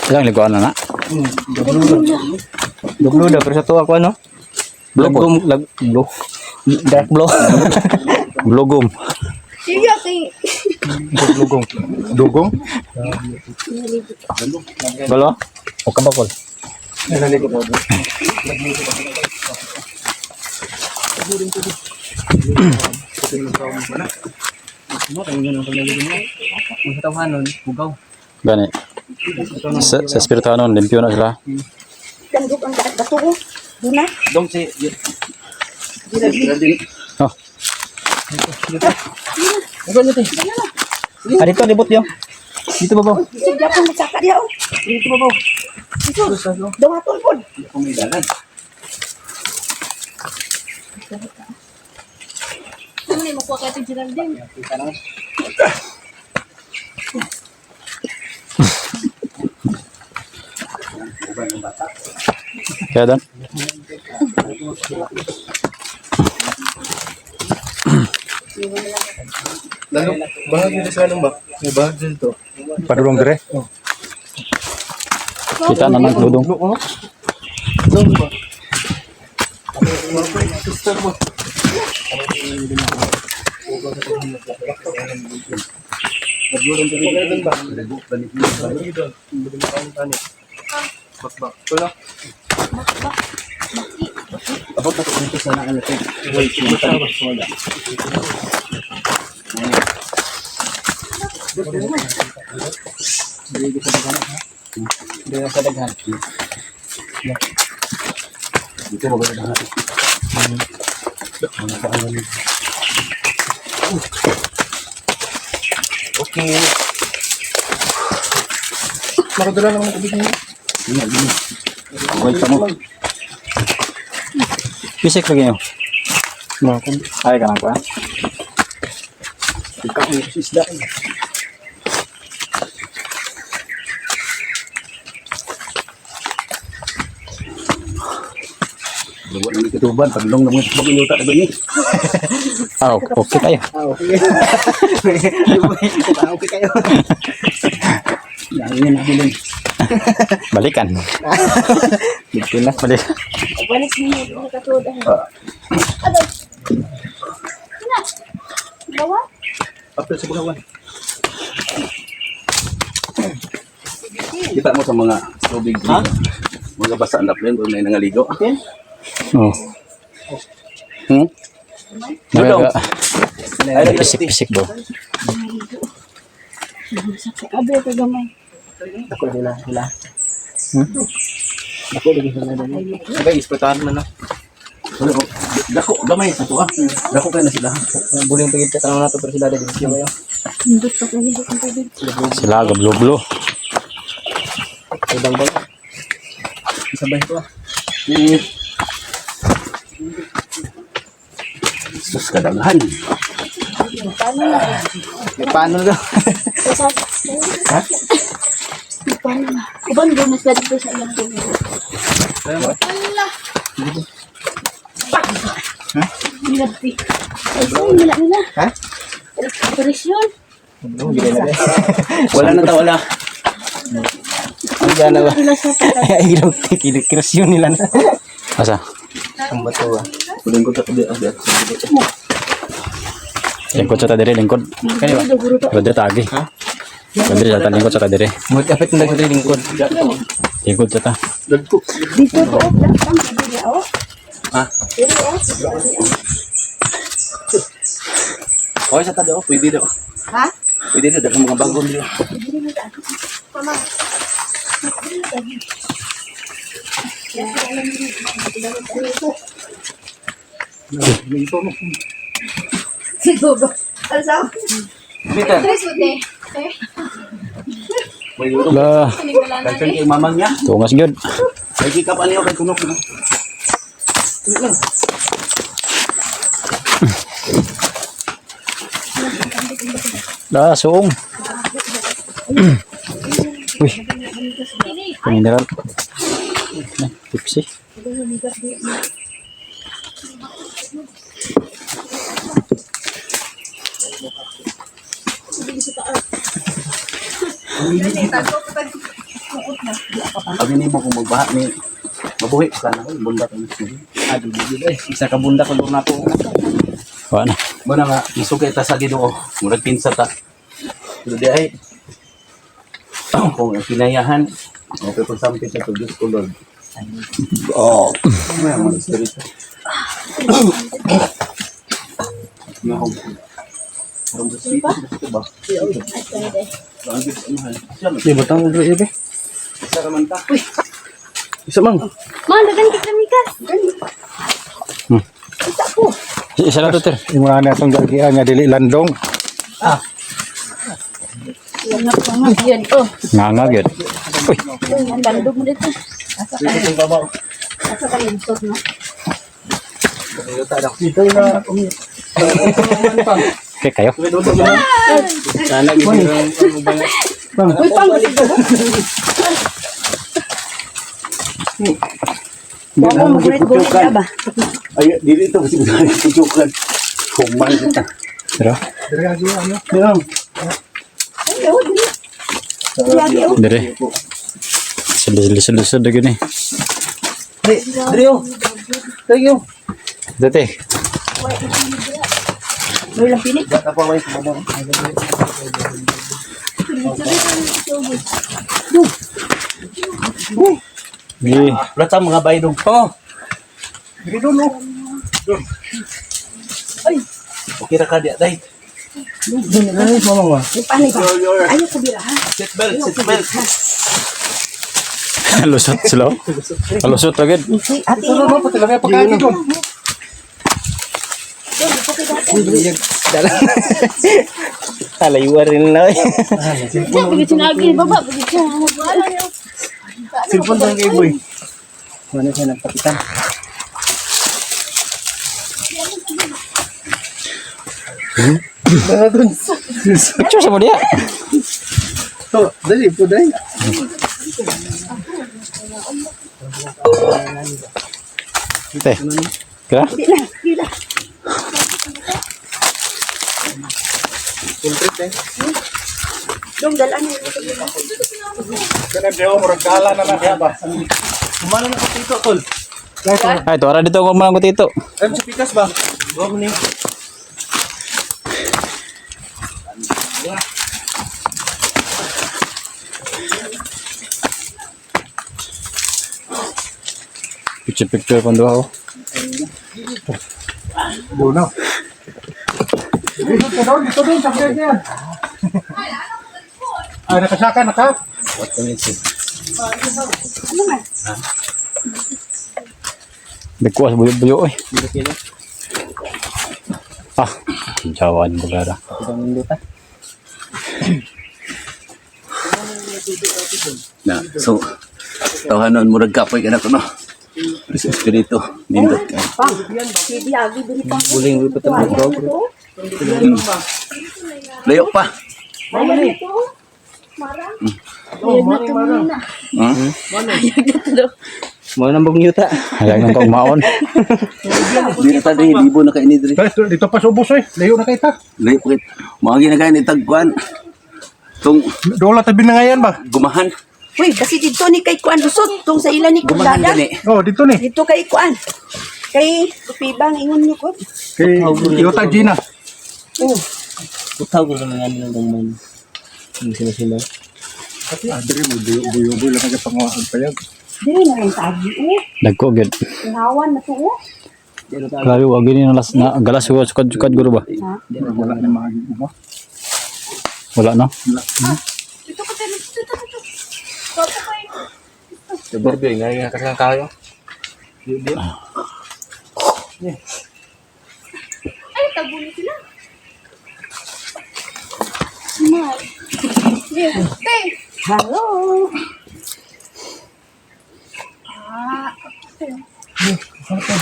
Speaker 2: Ilang liguan na na?
Speaker 6: Gablo daw pero sa to ako ano?
Speaker 2: Blogom.
Speaker 6: Dark blue.
Speaker 2: Blogom.
Speaker 5: Siya kay...
Speaker 3: Dugong. Dugong?
Speaker 2: Galo? O kabakol.
Speaker 6: Nanalikod mo. Mo kay ngano pag naligo mo. Kung sa tawhanon, bugaw.
Speaker 2: Gani. Sa espiritu nun, limpyo na sila.
Speaker 5: Gandog ang bato ko. Doon na.
Speaker 6: Dong si
Speaker 2: Oh,
Speaker 6: Ako nito. Ah, dito libot yo. Dito ba ba?
Speaker 5: Sige ako magsaka diya.
Speaker 6: Dito ba ba?
Speaker 5: Dawaton po.
Speaker 6: Kung may dalan.
Speaker 4: Ano yung makuha ka ito, Geraldine?
Speaker 2: kaya dan.
Speaker 3: Lalo, bahag dito sa anong ba? May bahag dito. Padulong dire?
Speaker 2: Kita na ng dudong.
Speaker 3: Doon ba?
Speaker 6: Abot na ko dito sana ano to. Wait, wala. Dito sa daghan.
Speaker 1: Dito mo ba na?
Speaker 6: 嗯
Speaker 1: Ano pa ang ganun?
Speaker 6: Okay. Makadala naman ang tubig niya.
Speaker 1: Okay, tamo.
Speaker 2: Pisik lagi nyo. Ay, ka lang pa.
Speaker 6: Ikaw ang isda.
Speaker 1: Luwa na kituban, paglong na mga pag-iluta na ba ni?
Speaker 2: Ah, okay tayo.
Speaker 6: Okay. Okay kayo.
Speaker 1: Yan na bilin.
Speaker 2: Balikan. Dito na, balik.
Speaker 5: Balik niyo katuda. Bawa?
Speaker 1: Apil sa bugawan. Kita mo sa mga tubig dito. Mga basa na plane, doon na yung nangaligo.
Speaker 2: Oh.
Speaker 1: Dudong.
Speaker 2: Pisik-pisik daw.
Speaker 5: Abi ko gamay.
Speaker 6: Ako nila. Ako lagi sa nila. Sabay, ispatahan mo na.
Speaker 1: Dako, gamay sa tuwa. Dako kayo na sila.
Speaker 6: Buling pagit ka tanong na ito pero sila din. Siya ba yun?
Speaker 5: Hindot pa kayo hindot ang tubig.
Speaker 2: Sila, gablo-blo.
Speaker 6: Ibang ba? Sabay ito ah.
Speaker 1: Sus kadaghan.
Speaker 6: Paano na?
Speaker 5: Ha? Paano na? Uban doon na sila dito sa ilang tubig. Nilagti. Ay, saan nila nila?
Speaker 6: Ha?
Speaker 5: Operasyon.
Speaker 1: Wala na ta, wala.
Speaker 6: Ang dyan na ba?
Speaker 5: Sila sa tagal.
Speaker 6: Ay, ilaw. Kirasyon nila na.
Speaker 2: Asa?
Speaker 6: Ang bato ah.
Speaker 1: Kunin ko sa tabi.
Speaker 2: Lingkod sa ta dire, lingkod.
Speaker 5: Guro, guro to.
Speaker 2: Badre tagi. Badre sa ta, lingkod sa ta dire.
Speaker 6: Mulit kapit na sa lingkod.
Speaker 2: Lingkod sa ta.
Speaker 5: Dito to, oh. Datang sa bigla, oh.
Speaker 1: Ha?
Speaker 5: Dito, oh.
Speaker 1: Okay sa tabi, pwede daw.
Speaker 5: Ha?
Speaker 1: Pwede daw, dagang mga bagong dito.
Speaker 5: Siguro. Ano sa?
Speaker 1: Peter,
Speaker 5: Tres ude.
Speaker 1: may luto.
Speaker 2: La,
Speaker 1: Kalkan kay mamang niya.
Speaker 2: tungas gyud.
Speaker 1: May kikap ano kay kunok.
Speaker 2: La, suong. Uy. Mineral. Tipsy.
Speaker 1: Pag hindi mo kung magbaha ni mabuhi ka na bunda ka na.
Speaker 6: Adi, isa ka bunda ko lor na to.
Speaker 2: Wa na.
Speaker 1: Muna nga, isukay ta sa Ginoo. Murag pinsa ta. Pero di ay, kung pinayahan, okay po sampit sa Diyos ko, Lord. Oo. May mga espiritu. Nga ako. Parang espiritu ba? Ang Diyos, mahal. Siya,
Speaker 6: Di ba tang ulo ibe?
Speaker 1: isa ka man ta.
Speaker 6: Isa mang.
Speaker 5: Man, dagan kita Mika. Isa po.
Speaker 2: Isa na to, Ter.
Speaker 3: Yung mga nasong gagian nga dili landong.
Speaker 5: Yan pa nga. Yan, oh.
Speaker 2: Nganga gyud. Uy,
Speaker 5: Ang bandog mo dito. Asa ka
Speaker 1: Ito yung babaw.
Speaker 5: Asa ka lintot, no?
Speaker 6: Dito na.
Speaker 2: okay kayo.
Speaker 6: Sana gibirang pangubaya.
Speaker 5: Uy, pang gusto mo? Bawa mo gulit-gulit ka ba?
Speaker 1: Ay, dili ito kasi gusto kutukan. Humay kita.
Speaker 2: Pero,
Speaker 1: Diyan.
Speaker 5: Ay, oh, dili. Lagi, oh.
Speaker 2: dire. Sulis-sulis na gini.
Speaker 6: Drio. Thank you.
Speaker 2: Dati.
Speaker 5: May lang pinik.
Speaker 6: Bata pa may kumabang.
Speaker 2: Gi.
Speaker 1: Lahat sa mga baydong. Oh.
Speaker 6: Dito no.
Speaker 1: Okay ra ka di day.
Speaker 6: Ay, mama.
Speaker 5: May panik ba? Ayaw ko bira, ha?
Speaker 1: Seat belt, seat belt.
Speaker 2: Lusot sila. Lusot agad.
Speaker 5: Ate,
Speaker 6: Ano ba talaga pagkain ko? Dala. Layuan rin na.
Speaker 5: Bigit sinagi, baba, bigit siya. Wala yun.
Speaker 6: Cellphone lang kay boy. Ano siya nagpakitan?
Speaker 2: Picture sa mo dia.
Speaker 6: Oh, dali po dali.
Speaker 2: Teh. Kira?
Speaker 5: Dong, dalaan mo.
Speaker 3: Kana diyo murag kala na na ba.
Speaker 6: Kumana na ko dito, tol.
Speaker 2: Ay, tora dito ko man ko tito.
Speaker 6: Ano sa pikas ba? Huwag mo ni.
Speaker 2: Picture kon duha ko.
Speaker 3: Buno. Dito doon, sa kaya yan. Ay, nakasaka, naka.
Speaker 6: What can it say?
Speaker 2: Bikuas buyo-buyo oy.
Speaker 6: Dito kilo.
Speaker 2: Ah, jawaan ko gara.
Speaker 6: Ito ang minuta.
Speaker 1: Na, so, tawanon murag kapoy ka na to, no? Pero sa espiritu, nindot ka.
Speaker 5: Biyagi, dili pa.
Speaker 6: Buling mo pa ito mga bro.
Speaker 1: Layo pa.
Speaker 5: Ayan ito. Marang. Ayan na ito muna.
Speaker 1: Hmm?
Speaker 5: Ayan na ito.
Speaker 6: Mga nambong yuta.
Speaker 2: Hayag nang kaugmaon.
Speaker 1: Di na tadi, libo na kayo ni Dre.
Speaker 3: Dito pa sa ubos eh. Layo na kayo ta.
Speaker 1: Layo pa kit. Mga ginagaya ni Tagkuan. Itong
Speaker 3: Dola tabi na ngayon ba?
Speaker 1: gumahan.
Speaker 5: Uy, kasi dito ni kay Kuan Lusot. Tong sa ilan ni
Speaker 1: Gumahan
Speaker 5: Kundada.
Speaker 1: gani.
Speaker 3: Oh, dito ni.
Speaker 5: Dito kay Kuan. Kay Pibang, ingon niyo ko.
Speaker 3: Kay Yota Gina.
Speaker 6: Utaw ko naman namin ng gangman. Ang sila-sila.
Speaker 3: Adre mo, buyo-buyo lang nagpangawahan pa yan.
Speaker 5: Dili na lang tagi.
Speaker 2: Dagko gid.
Speaker 5: Inawan na to.
Speaker 2: Klaro wa gini na las na galas wa sukad guro ba?
Speaker 3: Wala na mga mo.
Speaker 2: Wala na.
Speaker 5: Dito ka tayo. Dito. Papa ko
Speaker 6: Sa barbie, nga kasang kayo.
Speaker 5: Ay, tabunin sila. Smile. Hey. Hello.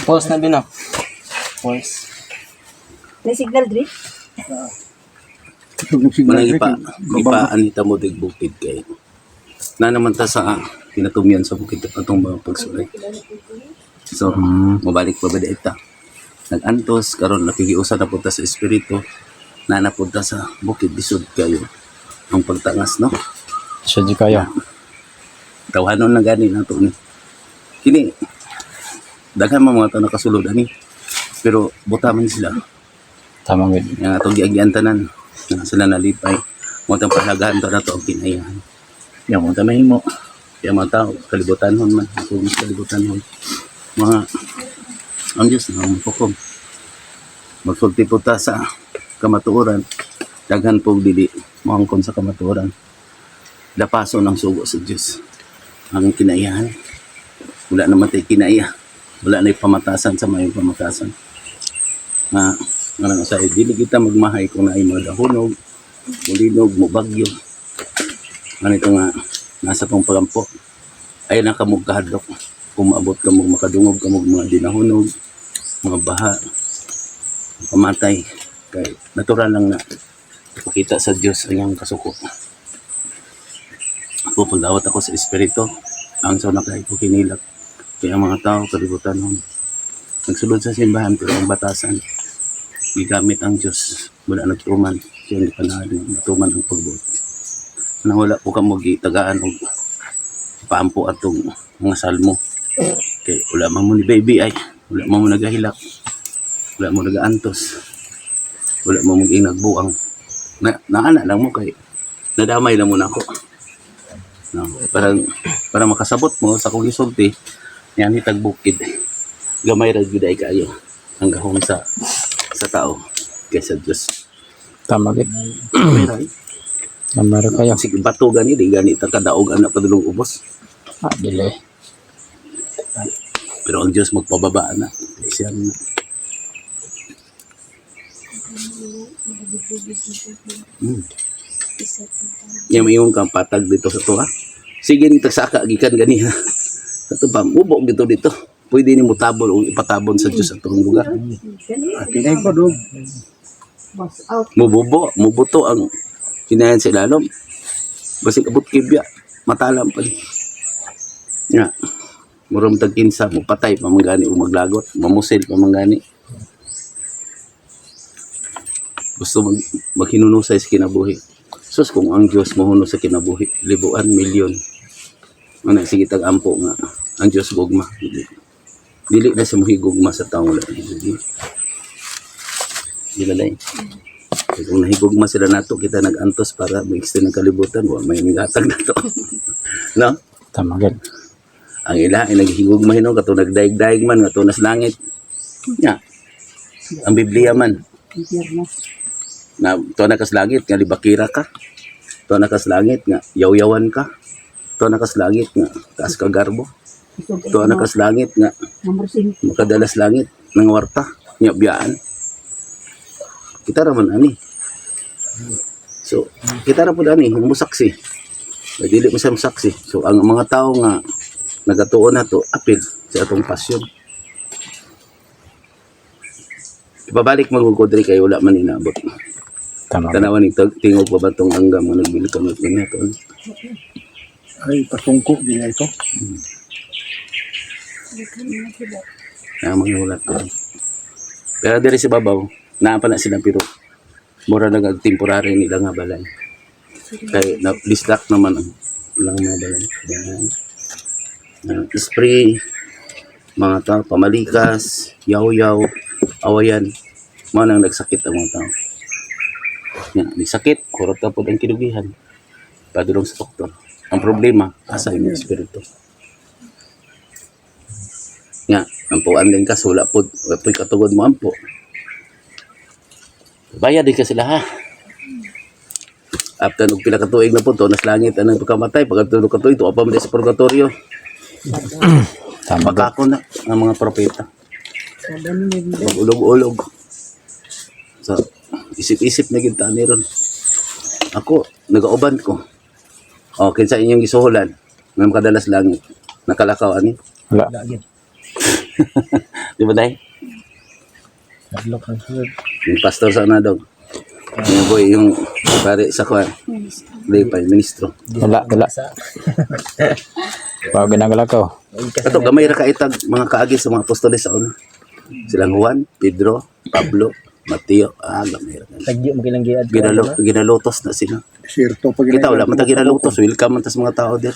Speaker 6: Pause na bina. Pause.
Speaker 5: May signal, Dre?
Speaker 1: Manang ipa anita mo dig bukid kay. Na naman ta sa pinatumian sa bukid atong mga pagsulay. So, mabalik pa ba ita? Nag-antos karon nakikiusa na punta sa espiritu na napunta sa bukid lisod kayo ang pagtangas, no?
Speaker 2: Siya di kayo.
Speaker 1: Tawanon na gani nato ni. Kini daghan mga tao nakasulod ani. Pero butaman sila.
Speaker 2: Tama gid.
Speaker 1: Yang atong giagian tanan na sila nalipay. Mo tang palagahan to na to ang kinayahan. Yang mo ta mahimo. Kaya mga tao kalibutan hon man, kung kalibutan hon. Mga ang Diyos na hukom. Magsulti po ta sa kamatuoran. Daghan po dili mahangkon sa kamatuoran. Dapaso ng sugo sa Diyos. Ang kinayahan. Wala naman tayo kinaya. Wala na pamatasan sa may pamatasan. Nga lang sa dili kita magmahay kung naay mga dahunog, mulinog, mubagyo. Ano ito nga, nasa pang pagampo. Ay na kamog kahadlok. Kung maabot ka mong makadungog ka mong mga dinahunog, mga baha, pamatay. Kay natural lang na ipakita sa Diyos ang iyang kasuko. Ako pagdawat ako sa espiritu, ang sa nakay ko kinilak. Kaya ang mga tao, kalibutan hon. Nagsulod sa simbahan, pero ang batasan, gigamit ang Diyos. Wala nagtuman. Siya hindi panahal. Nagtuman ang pagbuot. Nang wala po ka mo gitagaan o paampo atong mga salmo. Kaya wala man mo ni baby ay. Wala man mo nagahilak. Wala mo nagaantos. Wala mo mong inagbuang. Naana lang mo kay nadamay lang mo na ako. No, para makasabot mo sa kong isulti, yan hitag bukid. Gamay ra gyud ay kayo ang gahom sa tao kaysa Diyos.
Speaker 2: Tama gid.
Speaker 1: Gamay ra.
Speaker 2: Tama ra kayo.
Speaker 1: Sige bato gani di gani ta kadaog anak padulong ubos.
Speaker 2: Ah, dili.
Speaker 1: Pero ang Diyos magpababa na. Siya na. Yung iyong kang patag dito sa to ha. Sige ni tagsaka gikan ganiha. Kato ba mubo dito. Pwede ni mo tabon o ipatabon sa Dios atong lugar.
Speaker 3: Tinay ko dog.
Speaker 1: Mubuto ang kinayan sa ilalom. Basig abot kibya, matalam pa. Ya. Murom tag kinsa mo patay pa manggani o maglagot, mamusil pa manggani. Gusto maghinunusay sa kinabuhi. Sus kung ang Dios mohuno sa kinabuhi, libuan, milyon. Ano sige tag ampo nga ang Dios gugma. Dili na sa mohigugma sa taong lang. Dili lang. Kung nahigugma sila nato, kita nag-antos para mag-extend ng kalibutan, may ngatag na to. No?
Speaker 2: Tama gid.
Speaker 1: Ang ila ay naghigugma hinon, kato nagdaig-daig man, kato nas langit. Nya. Ang Biblia man. Na to na kas langit nga libakira ka. To na kas langit nga yaw-yawan ka. To na kas langit nga taas ka garbo. To na kas langit nga makadalas langit ng warta nya biyaan. Kita ra man ani. So, kita ra pud ani musaksi. Dili mo sa musaksi. So ang mga tao nga nagatuon nato apil sa atong pasyon. Ibabalik magugod rin kayo wala man inabot.
Speaker 2: Tama.
Speaker 1: Tanawan ni tingog pa ba itong anggam nga nagbili ka ng ganito.
Speaker 3: Ay, pasungko din ito.
Speaker 1: Mga ulat ko. Pero diri si babaw, naapa na sila pero mura na temporary nila nga balay. Kaya lisdak naman ang ilang mga balay. Spray, mga tao, pamalikas, yaw-yaw, awayan, mga nang nagsakit ang mga tao. Yan, nagsakit, kurot na po ang kinugihan. Padulong sa doktor. Ang problema, asa yung espiritu. Nga, ampuan din ka, sula po, wapoy katugod mo ampo. Bayad din ka sila ha. After nung pinakatuig na po, to, nas langit, anong pagkamatay, pagkatulog katuig, to, apam din sa purgatorio.
Speaker 2: Tama gid.
Speaker 1: Magkako na ang mga propeta. Mag-ulog-ulog. So, isip-isip na kita ni ron. Ako, nag-auban ko. O, kinsa inyong gisuhulan, may makadalas langit. Nakalakaw, ani?
Speaker 2: Wala.
Speaker 6: Lagi.
Speaker 1: Di ba tayo?
Speaker 6: Naglok ang sunod.
Speaker 1: Yung pastor sa anadog. Yung boy, yung pare sa kwan. Lipay, ministro.
Speaker 2: Wala. Pag ginagala ko.
Speaker 1: Ito, gamay ra kaitag mga kaagi sa mga apostoles sa una. Silang Juan, Pedro, Pablo, Mateo. Gamay ra.
Speaker 6: Tagyo mo kilang giad.
Speaker 1: Ginalotos na sila.
Speaker 3: Sirto pag
Speaker 1: Kita wala man ta ginalotos, welcome man tas mga tao der.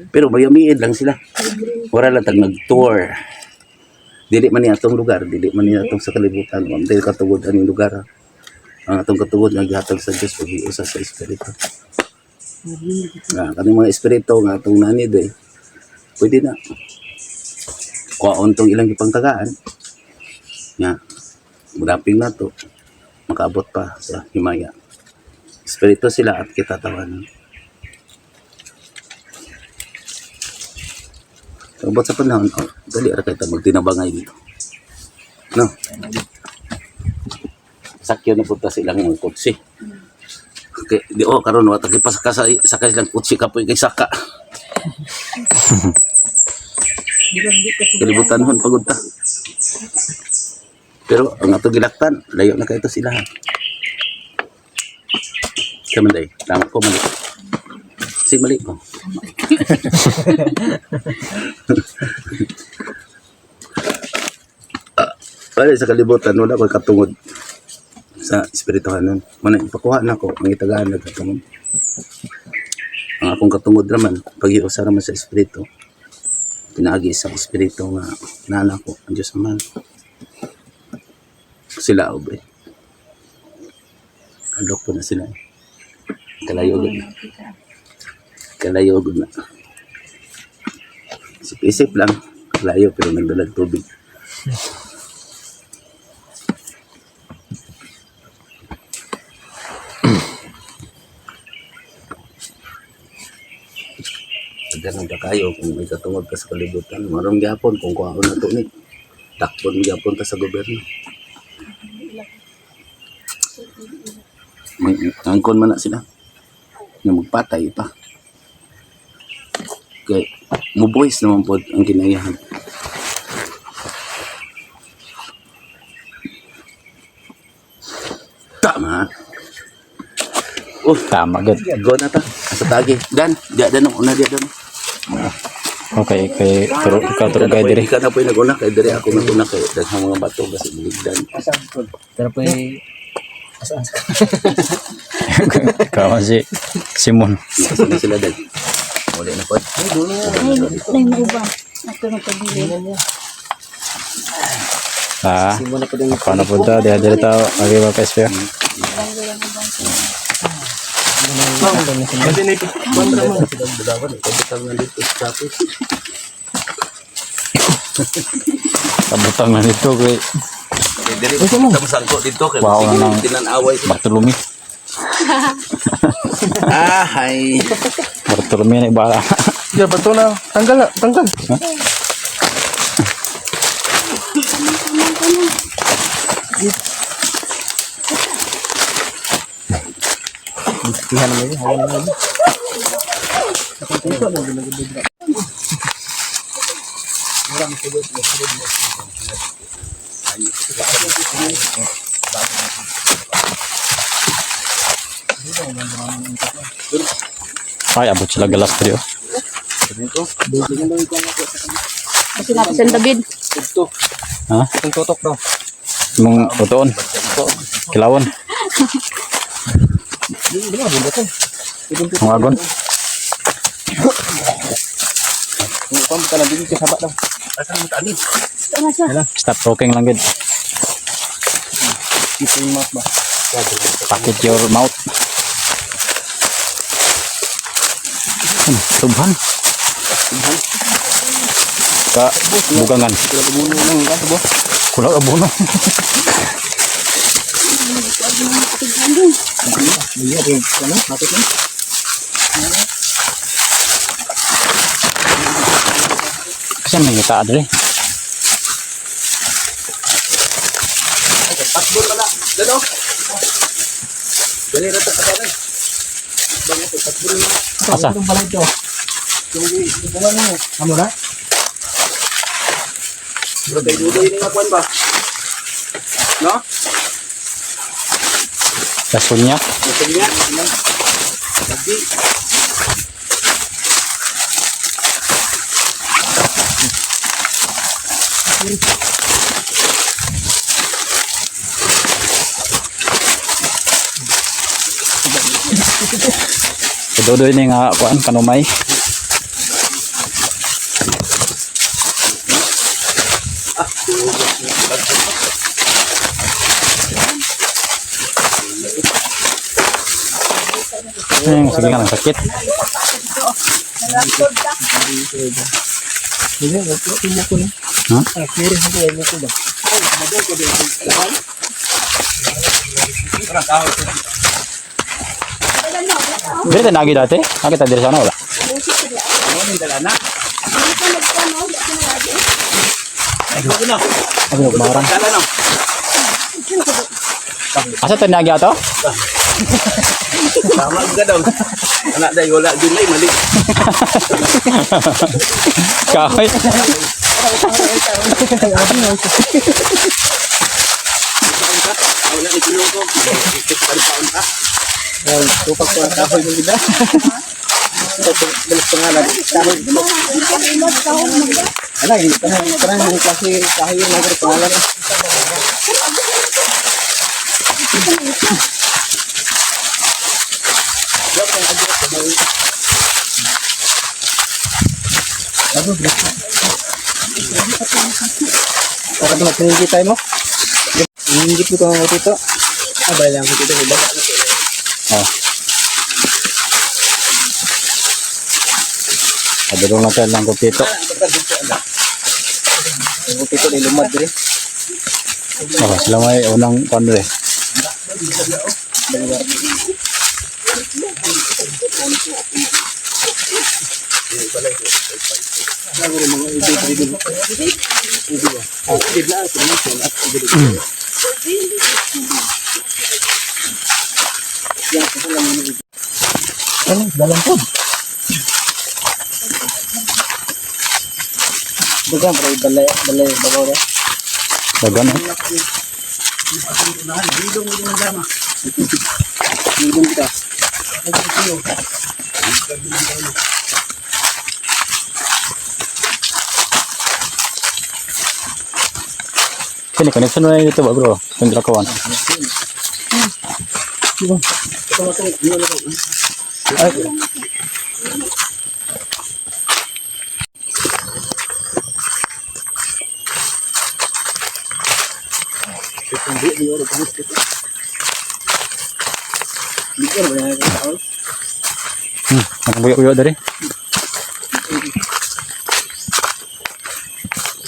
Speaker 1: Pero mayamiid lang sila. Wala lang tag nag-tour. Dili man ni atong lugar, dili man ni atong sa kalibutan. Dili katugod aning lugar. Ang atong katugod nga gihatag sa Dios pag-iusa sa espiritu. Kaning mga espiritu nga atong nanid pwede na. Kuwaon tong ilang ipangtagaan. Nga, magaping na to. Makaabot pa sa himaya. Espiritu sila at kita tawanan. Abot sa panahon, dali ra kita magtinabangay dito. No? Sakyo na punta silang mga kutsi. Okay, karon wa ta pasakay silang kutsi kapoy kay saka. Kalibutanhon pagod ta. Pero ang ato gilaktan, layo na kay ito sila. Kaman day, tama ko mali. Si mali ko. Pare sa kalibutan, wala ko katungod sa espirituhanon. Muna ipakuha na ko, ang itagaan na katungod. Ang akong katungod naman, pag-iusa naman sa espiritu, pinaagi sa espiritu nga nana ko, ang Diyos naman. Sila obe. Alok ko na sila. Kalayogod na. Kalayogod na. Isip-isip lang. Kalayo pero nagdalag tubig. Ganun ka kayo kung may katungod ka sa kalibutan. Marong gyapon kung kuhaon na to ni. Takpon gyapon ka sa gobyerno. Angkon man na sila. Nga magpatay pa. Kay mubuhis naman po ang kinayahan. Tama.
Speaker 2: Tama, good.
Speaker 1: Go na ta. Asa tagi. Dan, dia dan una dia dan.
Speaker 2: Okay, kay ikaw turo kayo diri.
Speaker 1: Ikaw na po yung nag-una kay diri ako nag-una kay daghang mga bato kasi buligdan.
Speaker 6: Pero po
Speaker 2: Ikaw si Simon.
Speaker 1: Nasa na sila dan. Muli na po.
Speaker 5: Ay, maubang. Ako na pabili.
Speaker 6: Simon na po din.
Speaker 2: Paano po ito? Dili tao. Okay ba guys?
Speaker 1: Kasi na ito. Kontra mo. Dalawan. Kabutang na dito sa tapos.
Speaker 2: Kabutang na dito kay
Speaker 1: Dili ko masangko dito kay
Speaker 2: Wow, nang-
Speaker 1: tinanaway sila.
Speaker 2: Bartolome.
Speaker 1: Hay.
Speaker 2: Bartolome na ibala.
Speaker 3: Ya, betul lah. Tanggal.
Speaker 6: Tihan mo yun. Hawan mo yun.
Speaker 2: Ay, abot sila galas pa rin.
Speaker 5: Kasi napasan David.
Speaker 2: Ha?
Speaker 6: Itong tutok daw.
Speaker 2: Mong tutuon. Kilawon. Ang agon.
Speaker 6: Kung ka na din kasaba daw.
Speaker 1: Asan mo tani?
Speaker 5: Ito na siya.
Speaker 2: Stop talking lang good.
Speaker 6: Ito yung mouth ba?
Speaker 2: Packet your mouth. Subhan. Ka bugangan.
Speaker 6: Buno lang ka tubo.
Speaker 2: Kulang abono.
Speaker 6: Iya din. Ano? Bakit yan?
Speaker 2: Kasi may ngita adre.
Speaker 1: Patbol pala. Dalo. Dali ra ta kanan. Bangat patbol na.
Speaker 2: Asa?
Speaker 6: Itong balay ito. Yung bunga mo. Amo na?
Speaker 1: Pero kay dudoy ni nga kuan ba? No?
Speaker 2: Kasun niya.
Speaker 1: Gusto niya. Lagi.
Speaker 2: Dodoy ni nga kuan kanumay. Sige ka ng sakit.
Speaker 6: Hindi, ito ko na.
Speaker 2: Ha?
Speaker 6: Clear sa tuwa mo ko ba?
Speaker 2: Dili tayo nagi dati? Nakita diri sana wala?
Speaker 1: Ano ni dala na?
Speaker 6: Ano yung marang?
Speaker 1: Dala no.
Speaker 2: Asa tayo nagi ato?
Speaker 1: Tama ka daw. Anak day wala gilay mali.
Speaker 2: Kahoy.
Speaker 1: Wala ni kuno ko. Paon ka.
Speaker 6: Tupak ko ang kahoy ng gila. Balas pangalan. Kahoy. Ano, hindi pa na yung klase kahoy yung nagre pangalan. Para ba pinigit tayo mo? Pinigit ko ang dito. Abay lang ko dito.
Speaker 2: Oh. Adulong na tayo lang kupito.
Speaker 6: Ang dito ay lumad rin.
Speaker 2: Oh, sila may unang kuan rin.
Speaker 6: Ano, dalam po. Bukan, balay, babaw na.
Speaker 2: Dagan eh.
Speaker 6: Hidung kita.
Speaker 2: Sini connection mo na dito ba bro? Yung Dracoan. Nakabuyo-buyo dari.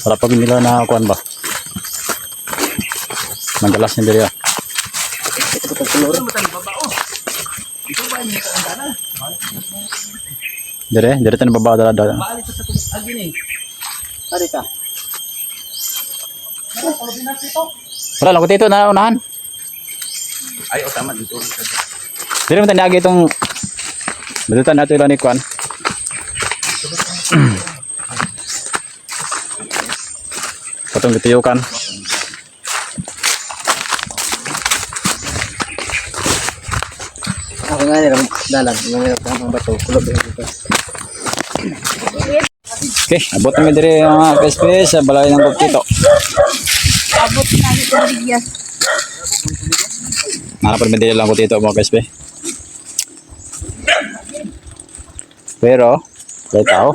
Speaker 2: Para pag nila na kuan ba? Manggalas ni diri. Dire tan baba dala.
Speaker 6: Ari ka.
Speaker 2: Wala lang ko dito na unahan.
Speaker 1: Ay, o tama dito.
Speaker 2: Dire man tanagi itong Balutan nato ilan ni kuan. Katong gitiyukan.
Speaker 6: Ako nga nila, dalan. Yung mga pang bato. Kulog dito.
Speaker 2: Okay, abot kami dire mga KSP sa balay ng Bukito.
Speaker 4: Abot na ito bigyan.
Speaker 2: Nanapan mi dire lang ko dito mga KSP. Pero, kaya tao,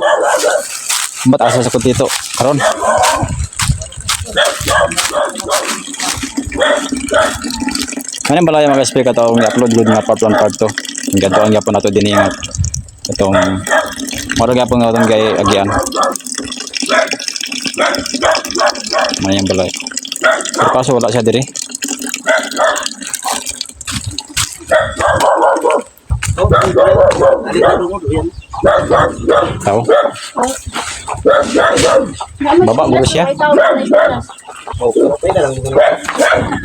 Speaker 2: ba't asa sa dito karon? Ano balay mga KSP katong i-upload nga part 1 part 2. Ang ganto ang yapon nato din nga itong moro gyapon nga itong gay agian. Mayang balay. Pero kaso wala siya diri. Tao. Baba mo siya.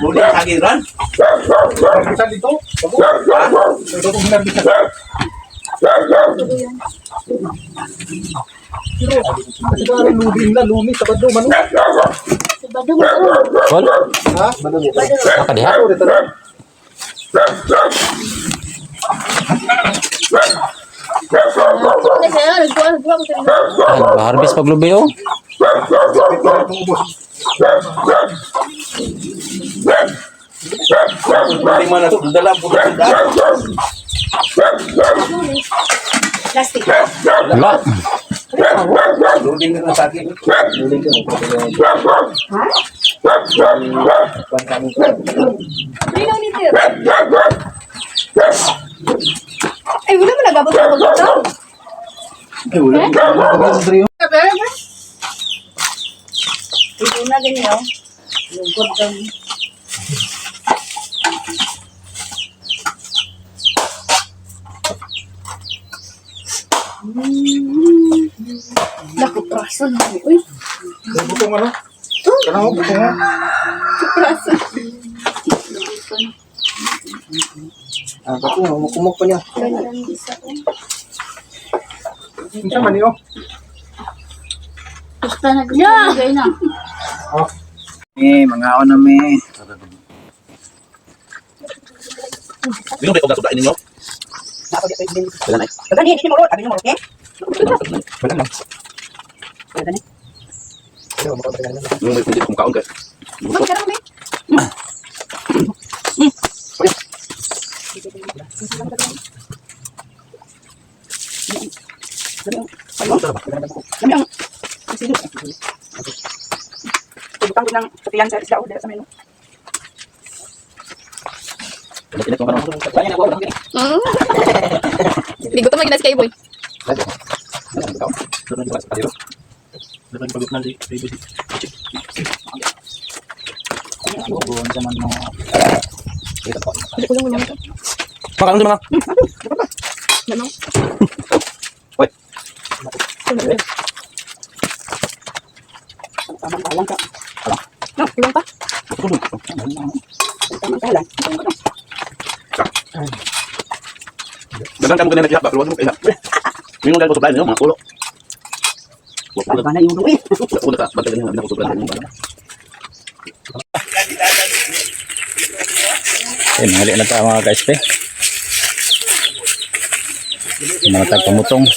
Speaker 1: Muli ang kagiran.
Speaker 3: Bisa dito? Ito kung hinabisa. Siguro lubin na, lumi, sabado, manu.
Speaker 2: Wal.
Speaker 3: Ha?
Speaker 2: Maka diha. Ay, harvest paglubi oh.
Speaker 1: Lima na ito, dala po na ito.
Speaker 4: Plastic.
Speaker 2: Wala.
Speaker 1: Lulin na sa akin.
Speaker 4: Rino ni Tio. Ay, wala mo nagabot sa pagkakaw.
Speaker 3: Ay, wala.
Speaker 4: Ito na ganyan. Lugod daw. Naku, praso na. Uy,
Speaker 3: Butong ano? Kanang butong ha?
Speaker 4: praso.
Speaker 6: Bato, kumuk pa niya.
Speaker 4: Ganyan isa ko.
Speaker 3: Isa man yun.
Speaker 4: Basta na ganyan na.
Speaker 6: Mga ako na may.
Speaker 1: Dino ba ito nasudain ninyo? Wala na.
Speaker 5: Gani, hindi mo ro, abi mo ro, okay?
Speaker 1: Wala na. Yung may kundi kumakaon ka.
Speaker 4: Magkara mo,
Speaker 5: Butang ko ng katiyan sa isda o sa menu.
Speaker 4: Hindi ko ito maginas kayo, boy.
Speaker 1: Makan dulu,
Speaker 4: Ano?
Speaker 1: Wait.
Speaker 5: Tamang-talang ka.
Speaker 4: No, ilang pa?
Speaker 5: Tamang-talang.
Speaker 1: Kadang kamu kena nak siapa keluar semua. Minum dari botol plastik mga ulo.
Speaker 5: Ano na yung ulo eh?
Speaker 1: Ulo ka, bakit ganyan na botol plastik.
Speaker 2: Okay, mahali na tayo mga ka-SP. Mga tagpamutong.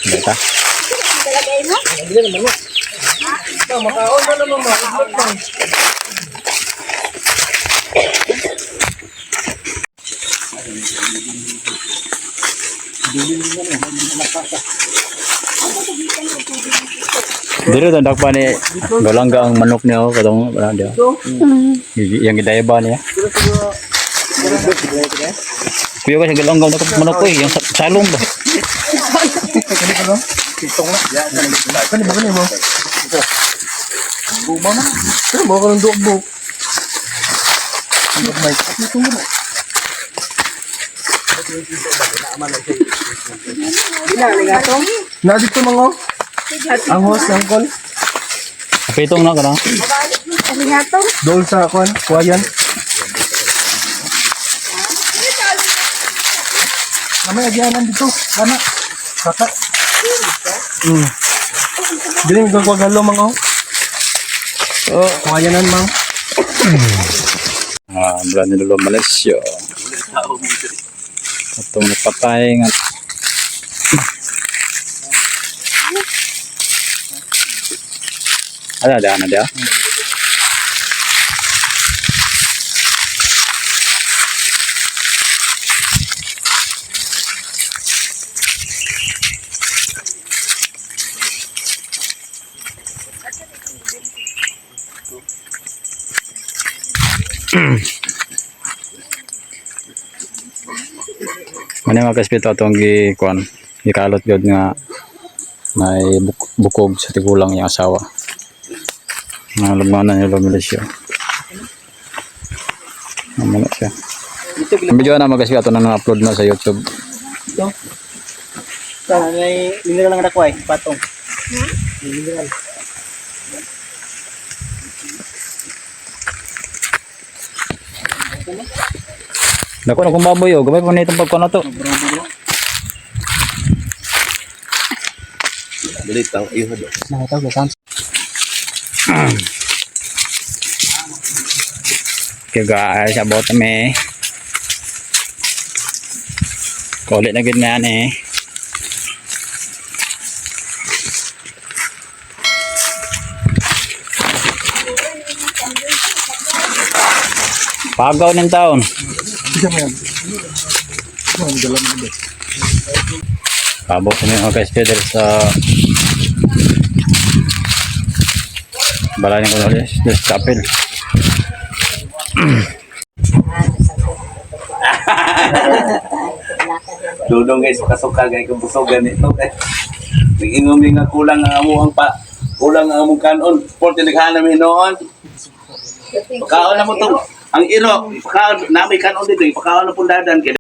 Speaker 2: Data. Dito tandak pa ni galangga ang manok niya oh katong wala dia. Yang gidaya niya. Kuya kasi galangga na manok ko yung salong ba.
Speaker 3: Kan ba ni mo? Buma na. Pero mo ko ng dogbo. Na dito mga ang host ng call.
Speaker 2: Pitong na kana.
Speaker 3: Dol sa kon, kuwayan. Kami agyanan dito, kana. Kaka. Dili mi ko galo mga oh. Oh, kuwayanan mang.
Speaker 2: Bulan ni dulu Malaysia. Atong napatay nga. Ada dia. Mani mga kaspito itong gikalot yun nga may bukog sa tigulang yung asawa. Mga lugmanan yung lumilisyo. Naman na siya. Ang video na mga kaspito ito na na-upload na sa YouTube.
Speaker 6: Ito. May mineral lang nakuha patong. Mineral.
Speaker 2: Dako na kung baboy o, gamay pa na itong pagkuhan na to.
Speaker 1: Dili tao iyo do.
Speaker 6: Nakita ko kan.
Speaker 2: Okay guys, abot kami. Kulit na gid na yan eh. Pagaw ng taon. Abot kami mga ka-spider sa balay ng kunalis. Just kapil.
Speaker 1: Dudong guys, kasuka guys kung busog ganito guys. Nag-ingom nga kulang ang amuang kulang ang among kanon. Porte naghanam hinoon. Pagkaon na mo to. Ang iro, pagkaon na may kanon dito, pagkaon na pundadan kay